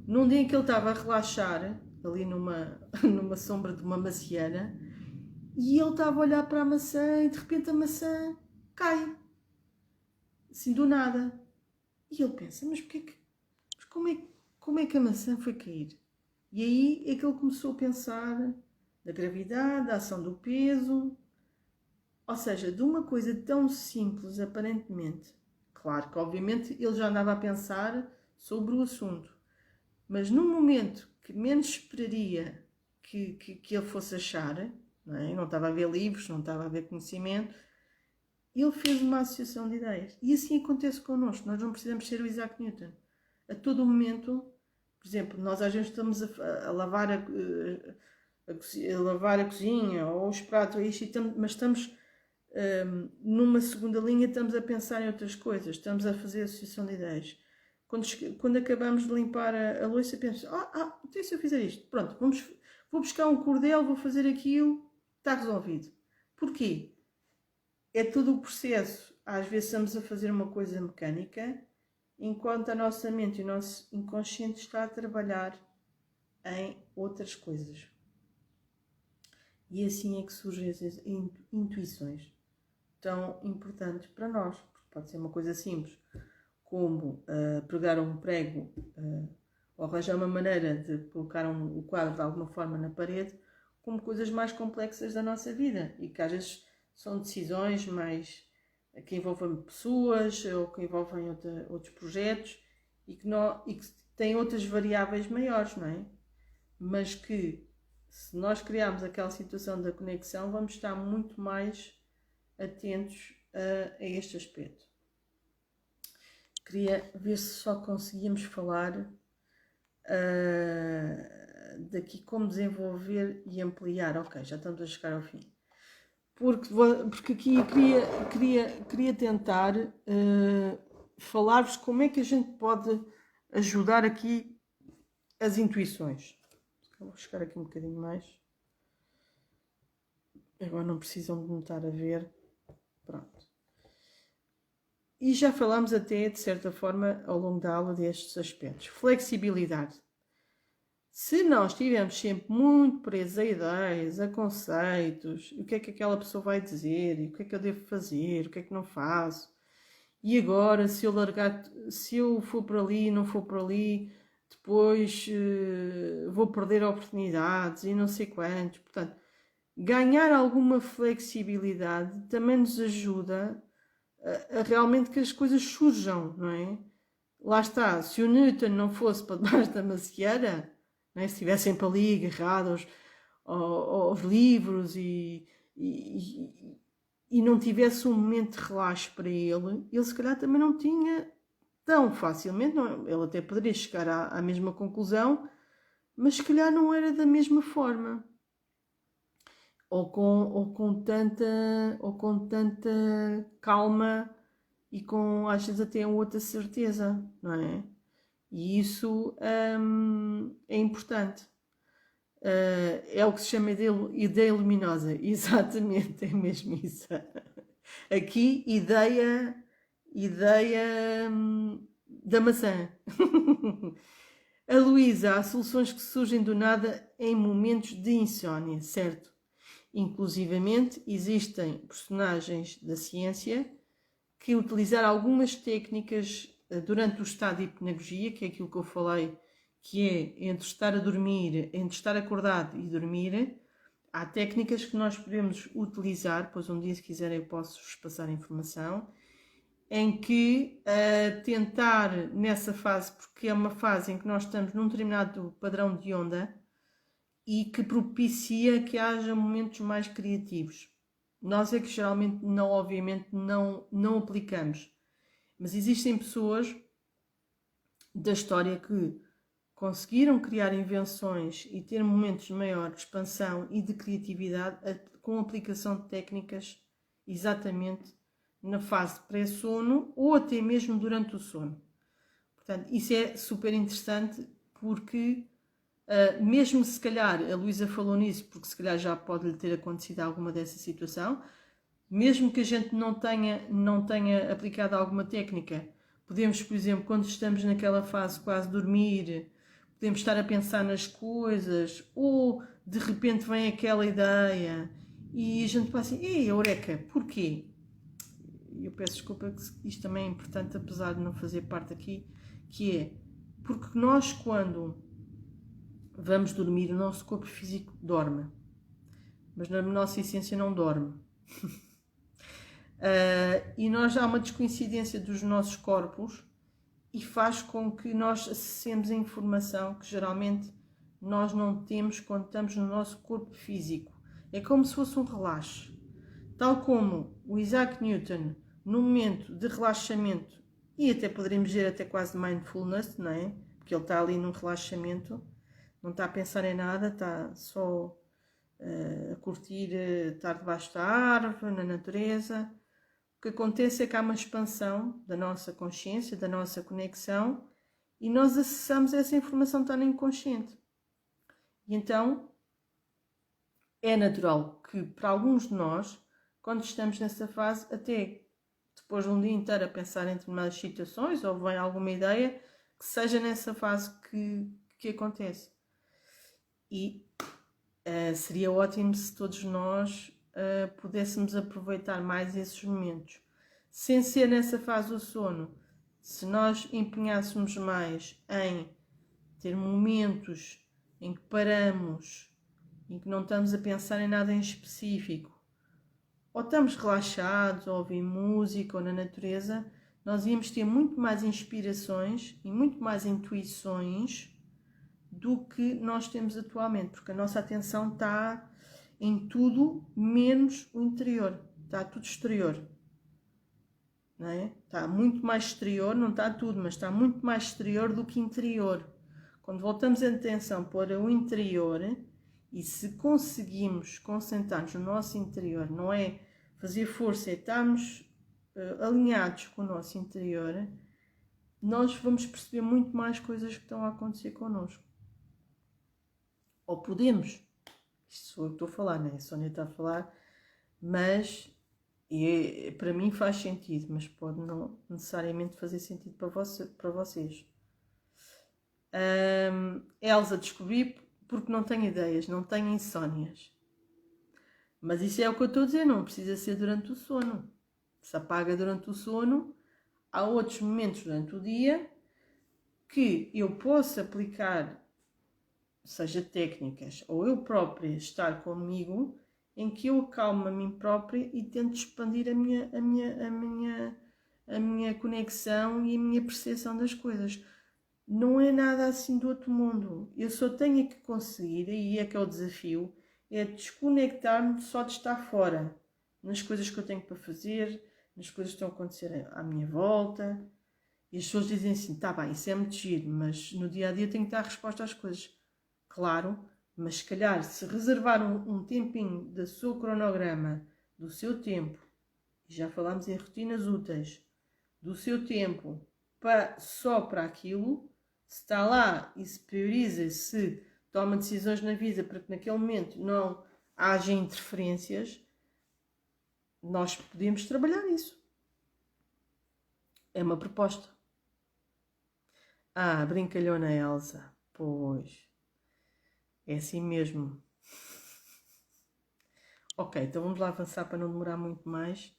num dia em que ele estava a relaxar, ali numa sombra de uma macieira, e ele estava a olhar para a maçã e de repente a maçã cai, assim do nada. E ele pensa, mas como é que a maçã foi cair? E aí é que ele começou a pensar da gravidade, da ação do peso, ou seja, de uma coisa tão simples aparentemente. Claro que obviamente ele já andava a pensar sobre o assunto, mas num momento que menos esperaria que ele fosse achar, não é? Não estava a ver livros, não estava a ver conhecimento, ele fez uma associação de ideias. E assim acontece connosco. Nós não precisamos ser o Isaac Newton. A todo momento, por exemplo, nós às vezes estamos a lavar a cozinha ou os pratos, mas estamos numa segunda linha, estamos a pensar em outras coisas, estamos a fazer associação de ideias. Quando acabamos de limpar a louça, penso, então se eu fizer isto, pronto, vou buscar um cordel, vou fazer aquilo, está resolvido. Porquê? É todo o processo. Às vezes estamos a fazer uma coisa mecânica, enquanto a nossa mente e o nosso inconsciente está a trabalhar em outras coisas. E assim é que surgem as intuições tão importantes para nós. Pode ser uma coisa simples, como pregar um prego ou arranjar uma maneira de colocar o quadro de alguma forma na parede, como coisas mais complexas da nossa vida e que às vezes são decisões mais que envolvem pessoas ou que envolvem outros projetos e que têm outras variáveis maiores, não é? Mas que, se nós criarmos aquela situação da conexão, vamos estar muito mais atentos a este aspecto. Queria ver se só conseguíamos falar daqui como desenvolver e ampliar. Ok, já estamos a chegar ao fim. Porque aqui queria tentar falar-vos como é que a gente pode ajudar aqui as intuições. Vou chegar aqui um bocadinho mais. Agora não precisam de me estar a ver. Pronto. E já falámos até, de certa forma, ao longo da aula destes aspectos. Flexibilidade. Se nós estivermos sempre muito presos a ideias, a conceitos, o que é que aquela pessoa vai dizer, e o que é que eu devo fazer, o que é que não faço, e agora se eu for por ali e não for por ali, depois vou perder oportunidades e não sei quantos. Portanto, ganhar alguma flexibilidade também nos ajuda a realmente que as coisas surjam, não é? Lá está, se o Newton não fosse para debaixo da macieira, não é? Se estivesse sempre ali agarrado aos livros e não tivesse um momento de relaxo para ele se calhar também não tinha tão facilmente, não, ele até poderia chegar à mesma conclusão, mas se calhar não era da mesma forma. Ou com tanta calma e com, às vezes, até outra certeza, não é? E isso é importante. É o que se chama ideia luminosa. Exatamente, é mesmo isso. Aqui, ideia da maçã. A Luísa, há soluções que surgem do nada em momentos de insónia, certo? Inclusivamente, existem personagens da ciência que utilizaram algumas técnicas durante o estado de hipnagogia, que é aquilo que eu falei, que é entre estar a dormir, entre estar acordado e dormir. Há técnicas que nós podemos utilizar, pois um dia, se quiserem, eu posso-vos passar a informação, em que tentar nessa fase, porque é uma fase em que nós estamos num determinado padrão de onda, e que propicia que haja momentos mais criativos. Nós é que geralmente não, obviamente, não aplicamos. Mas existem pessoas da história que conseguiram criar invenções e ter momentos de maior expansão e de criatividade com aplicação de técnicas exatamente na fase de pré-sono ou até mesmo durante o sono. Portanto, isso é super interessante porque, mesmo se calhar, a Luísa falou nisso, porque se calhar já pode lhe ter acontecido alguma dessa situação, mesmo que a gente não tenha aplicado alguma técnica, podemos, por exemplo, quando estamos naquela fase quase dormir, podemos estar a pensar nas coisas, ou de repente vem aquela ideia e a gente passa assim, ei, eureka, porquê? Eu peço desculpa que isto também é importante, apesar de não fazer parte aqui, que é, porque nós quando vamos dormir, o nosso corpo físico dorme, mas na nossa essência não dorme. E nós há uma descoincidência dos nossos corpos e faz com que nós acessemos a informação que geralmente nós não temos quando estamos no nosso corpo físico. É como se fosse um relaxo. Tal como o Isaac Newton, no momento de relaxamento, e até poderíamos dizer até quase mindfulness, não é? Porque ele está ali num relaxamento, não está a pensar em nada, está só a curtir estar debaixo da árvore, na natureza. O que acontece é que há uma expansão da nossa consciência, da nossa conexão, e nós acessamos essa informação que está no inconsciente. E então é natural que para alguns de nós, quando estamos nessa fase, até depois de um dia inteiro a pensar em determinadas situações ou vem alguma ideia, que seja nessa fase que acontece. E seria ótimo se todos nós pudéssemos aproveitar mais esses momentos. Sem ser nessa fase do sono, se nós empenhássemos mais em ter momentos em que paramos, em que não estamos a pensar em nada em específico, ou estamos relaxados, ou ouvir música, ou na natureza, nós íamos ter muito mais inspirações e muito mais intuições do que nós temos atualmente, porque a nossa atenção está em tudo menos o interior, está tudo exterior, não é? Está muito mais exterior, não está tudo, mas está muito mais exterior do que interior. Quando voltamos a atenção para o interior, e se conseguimos concentrar-nos no nosso interior, não é fazer força, é estarmos alinhados com o nosso interior, nós vamos perceber muito mais coisas que estão a acontecer connosco. Ou podemos, isto sou eu que estou a falar, não é? A Sónia está a falar, mas para mim faz sentido, mas pode não necessariamente fazer sentido para vocês. Elsa, descobri porque não tenho ideias, não tenho insónias. Mas isso é o que eu estou a dizer, não precisa ser durante o sono. Se apaga durante o sono, há outros momentos durante o dia que eu posso aplicar, seja técnicas ou eu própria estar comigo, em que eu acalmo a mim própria e tento expandir a minha conexão e a minha percepção das coisas. Não é nada assim do outro mundo. Eu só tenho que conseguir, e é que é o desafio, é desconectar-me só de estar fora, nas coisas que eu tenho para fazer, nas coisas que estão a acontecer à minha volta. E as pessoas dizem assim, tá bem, isso é muito giro, mas no dia a dia eu tenho que dar resposta às coisas. Claro, mas se calhar se reservar um tempinho do seu cronograma, do seu tempo, e já falámos em rotinas úteis, do seu tempo só para aquilo, se está lá e se prioriza, se toma decisões na vida para que naquele momento não haja interferências, nós podemos trabalhar isso. É uma proposta. Brincalhona Elsa. Pois. É assim mesmo. Ok, então vamos lá avançar para não demorar muito mais.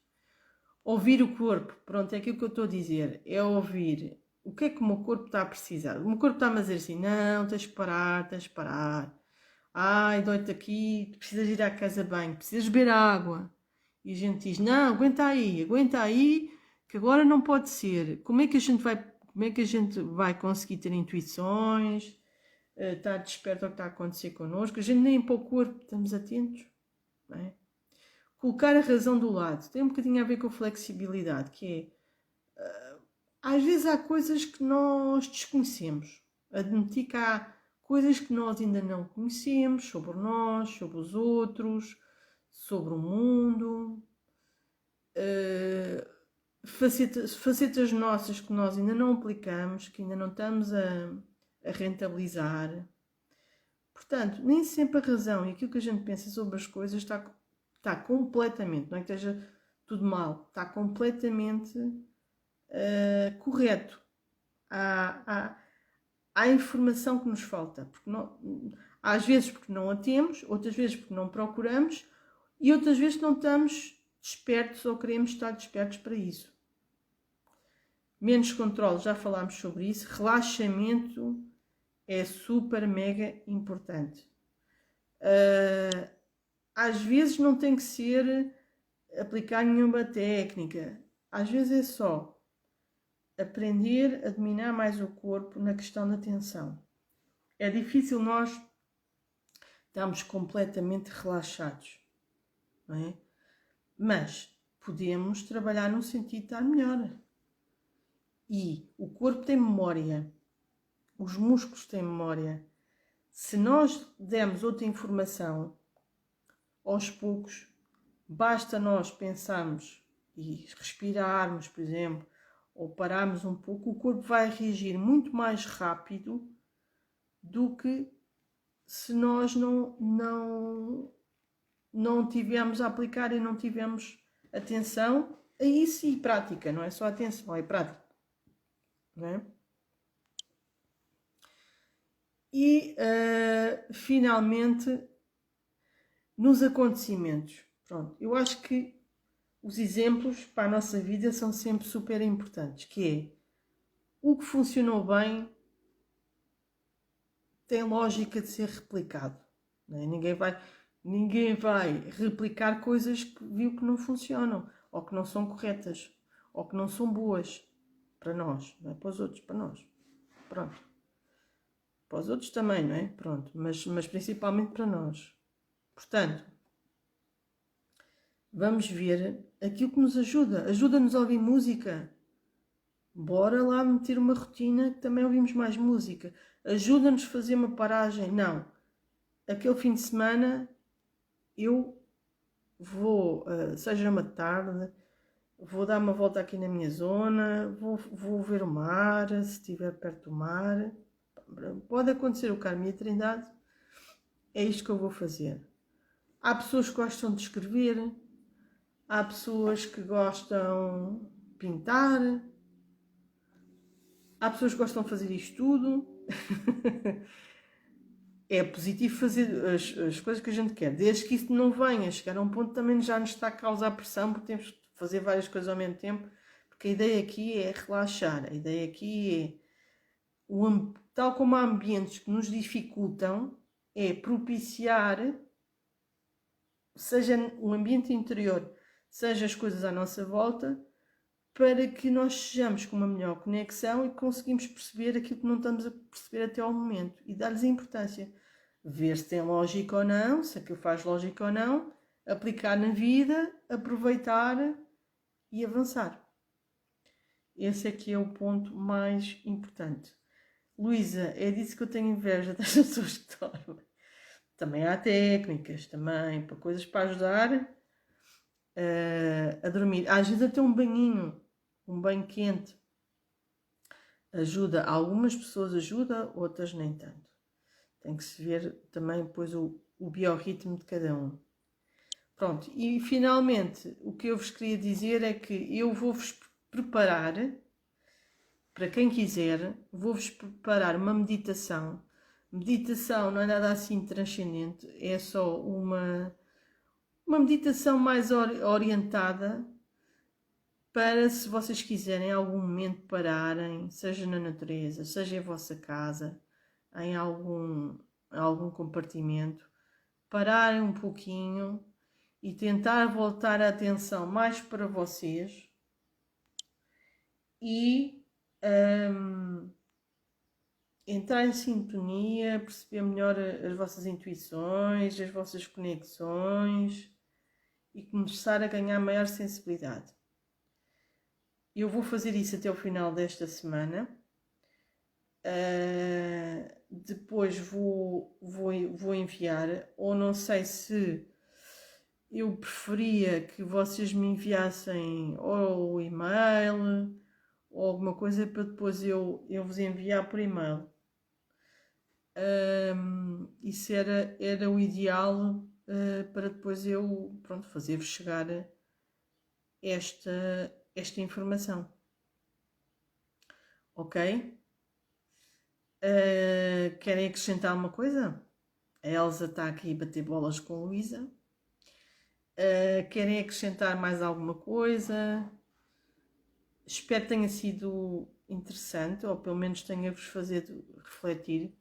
Ouvir o corpo. Pronto, é aquilo que eu estou a dizer. É ouvir o que é que o meu corpo está a precisar. O meu corpo está a dizer assim, não, tens de parar, tens de parar. Ai, dói-te aqui, precisas ir à casa de banho, precisas beber água. E a gente diz, não, aguenta aí, que agora não pode ser. Como é que a gente vai conseguir ter intuições? estar desperto ao que está a acontecer connosco, a gente nem para o corpo estamos atentos, não é? Colocar a razão do lado tem um bocadinho a ver com a flexibilidade, que é, às vezes há coisas que nós desconhecemos, admitir que há coisas que nós ainda não conhecemos sobre nós, sobre os outros, sobre o mundo, facetas nossas que nós ainda não aplicamos, que ainda não estamos a rentabilizar. Portanto, nem sempre a razão e aquilo que a gente pensa sobre as coisas está completamente, não é que esteja tudo mal, está completamente correto. Há informação que nos falta, porque não, às vezes porque não a temos, outras vezes porque não procuramos e outras vezes não estamos despertos ou queremos estar despertos para isso. Menos controle, já falámos sobre isso. Relaxamento é super mega importante. Às vezes não tem que ser aplicar nenhuma técnica. Às vezes é só aprender a dominar mais o corpo na questão da atenção. É difícil nós estarmos completamente relaxados, não é? Mas podemos trabalhar no sentido de estar melhor. E o corpo tem memória, os músculos têm memória. Se nós dermos outra informação, aos poucos, basta nós pensarmos e respirarmos, por exemplo, ou pararmos um pouco, o corpo vai reagir muito mais rápido do que se nós não tivermos a aplicar e não tivermos atenção a isso e prática, não é só atenção, é prática, não é? E finalmente nos acontecimentos, pronto, eu acho que os exemplos para a nossa vida são sempre super importantes, que é o que funcionou bem tem lógica de ser replicado, não é? Ninguém vai replicar coisas que viu que não funcionam, ou que não são corretas, ou que não são boas para nós, não é para os outros, para nós. Pronto. Para os outros também, não é? Pronto. Mas principalmente para nós. Portanto, vamos ver aquilo que nos ajuda. Ajuda-nos a ouvir música. Bora lá meter uma rotina que também ouvimos mais música. Ajuda-nos a fazer uma paragem. Não. Aquele fim de semana eu vou, seja uma tarde, vou dar uma volta aqui na minha zona, vou ver o mar, se estiver perto do mar. Pode acontecer o Carmo e a Trindade, é isto que eu vou fazer. Há pessoas que gostam de escrever, há pessoas que gostam de pintar, há pessoas que gostam de fazer isto tudo. É positivo fazer as coisas que a gente quer, desde que isso não venha chegar a um ponto também já nos está a causar pressão, porque temos que fazer várias coisas ao mesmo tempo, porque a ideia aqui é relaxar, a ideia aqui é, tal como há ambientes que nos dificultam, é propiciar, seja o ambiente interior, seja as coisas à nossa volta, para que nós sejamos com uma melhor conexão e conseguimos perceber aquilo que não estamos a perceber até ao momento e dar-lhes a importância. Ver se tem lógica ou não, se aquilo faz lógica ou não, aplicar na vida, aproveitar e avançar. Esse aqui é o ponto mais importante. Luísa, é disso que eu tenho inveja das pessoas que dormem. Também há técnicas, também, para coisas para ajudar a dormir. Às vezes até um banhinho, um banho quente, ajuda. Algumas pessoas ajuda, outras nem tanto. Tem que se ver também depois o biorritmo de cada um. Pronto, e finalmente o que eu vos queria dizer é que eu vou-vos preparar, para quem quiser, vou-vos preparar uma meditação. Meditação não é nada assim transcendente, é só uma meditação mais orientada para, se vocês quiserem em algum momento pararem, seja na natureza, seja em vossa casa, em algum compartimento, pararem um pouquinho e tentar voltar a atenção mais para vocês e entrar em sintonia, perceber melhor as vossas intuições, as vossas conexões e começar a ganhar maior sensibilidade. Eu vou fazer isso até o final desta semana. Depois vou enviar, ou não sei se eu preferia que vocês me enviassem ou o e-mail ou alguma coisa para depois eu vos enviar por e-mail. Isso era o ideal para depois eu fazer-vos chegar esta informação. Ok? Querem acrescentar alguma coisa? A Elsa está aqui a bater bolas com a Luísa. Querem acrescentar mais alguma coisa? Espero que tenha sido interessante, ou pelo menos tenha-vos fazer refletir.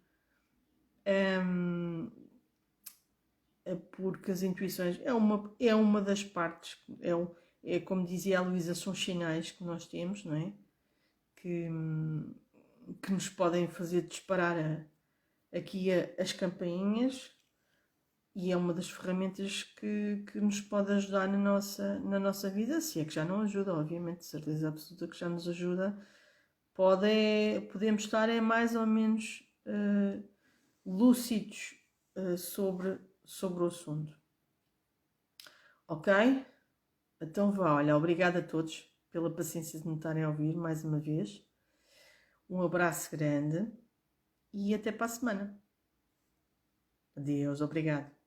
Porque as intuições é uma das partes, é como dizia a Luísa, são sinais que nós temos, não é? Que nos podem fazer disparar aqui as campainhas, e é uma das ferramentas que nos pode ajudar na nossa vida, se é que já não ajuda, obviamente, de certeza absoluta que já nos ajuda. Podemos estar mais ou menos lúcidos sobre o assunto. Ok? Então vá, olha, obrigada a todos pela paciência de me estarem a ouvir mais uma vez. Um abraço grande e até para a semana. Adeus, obrigado.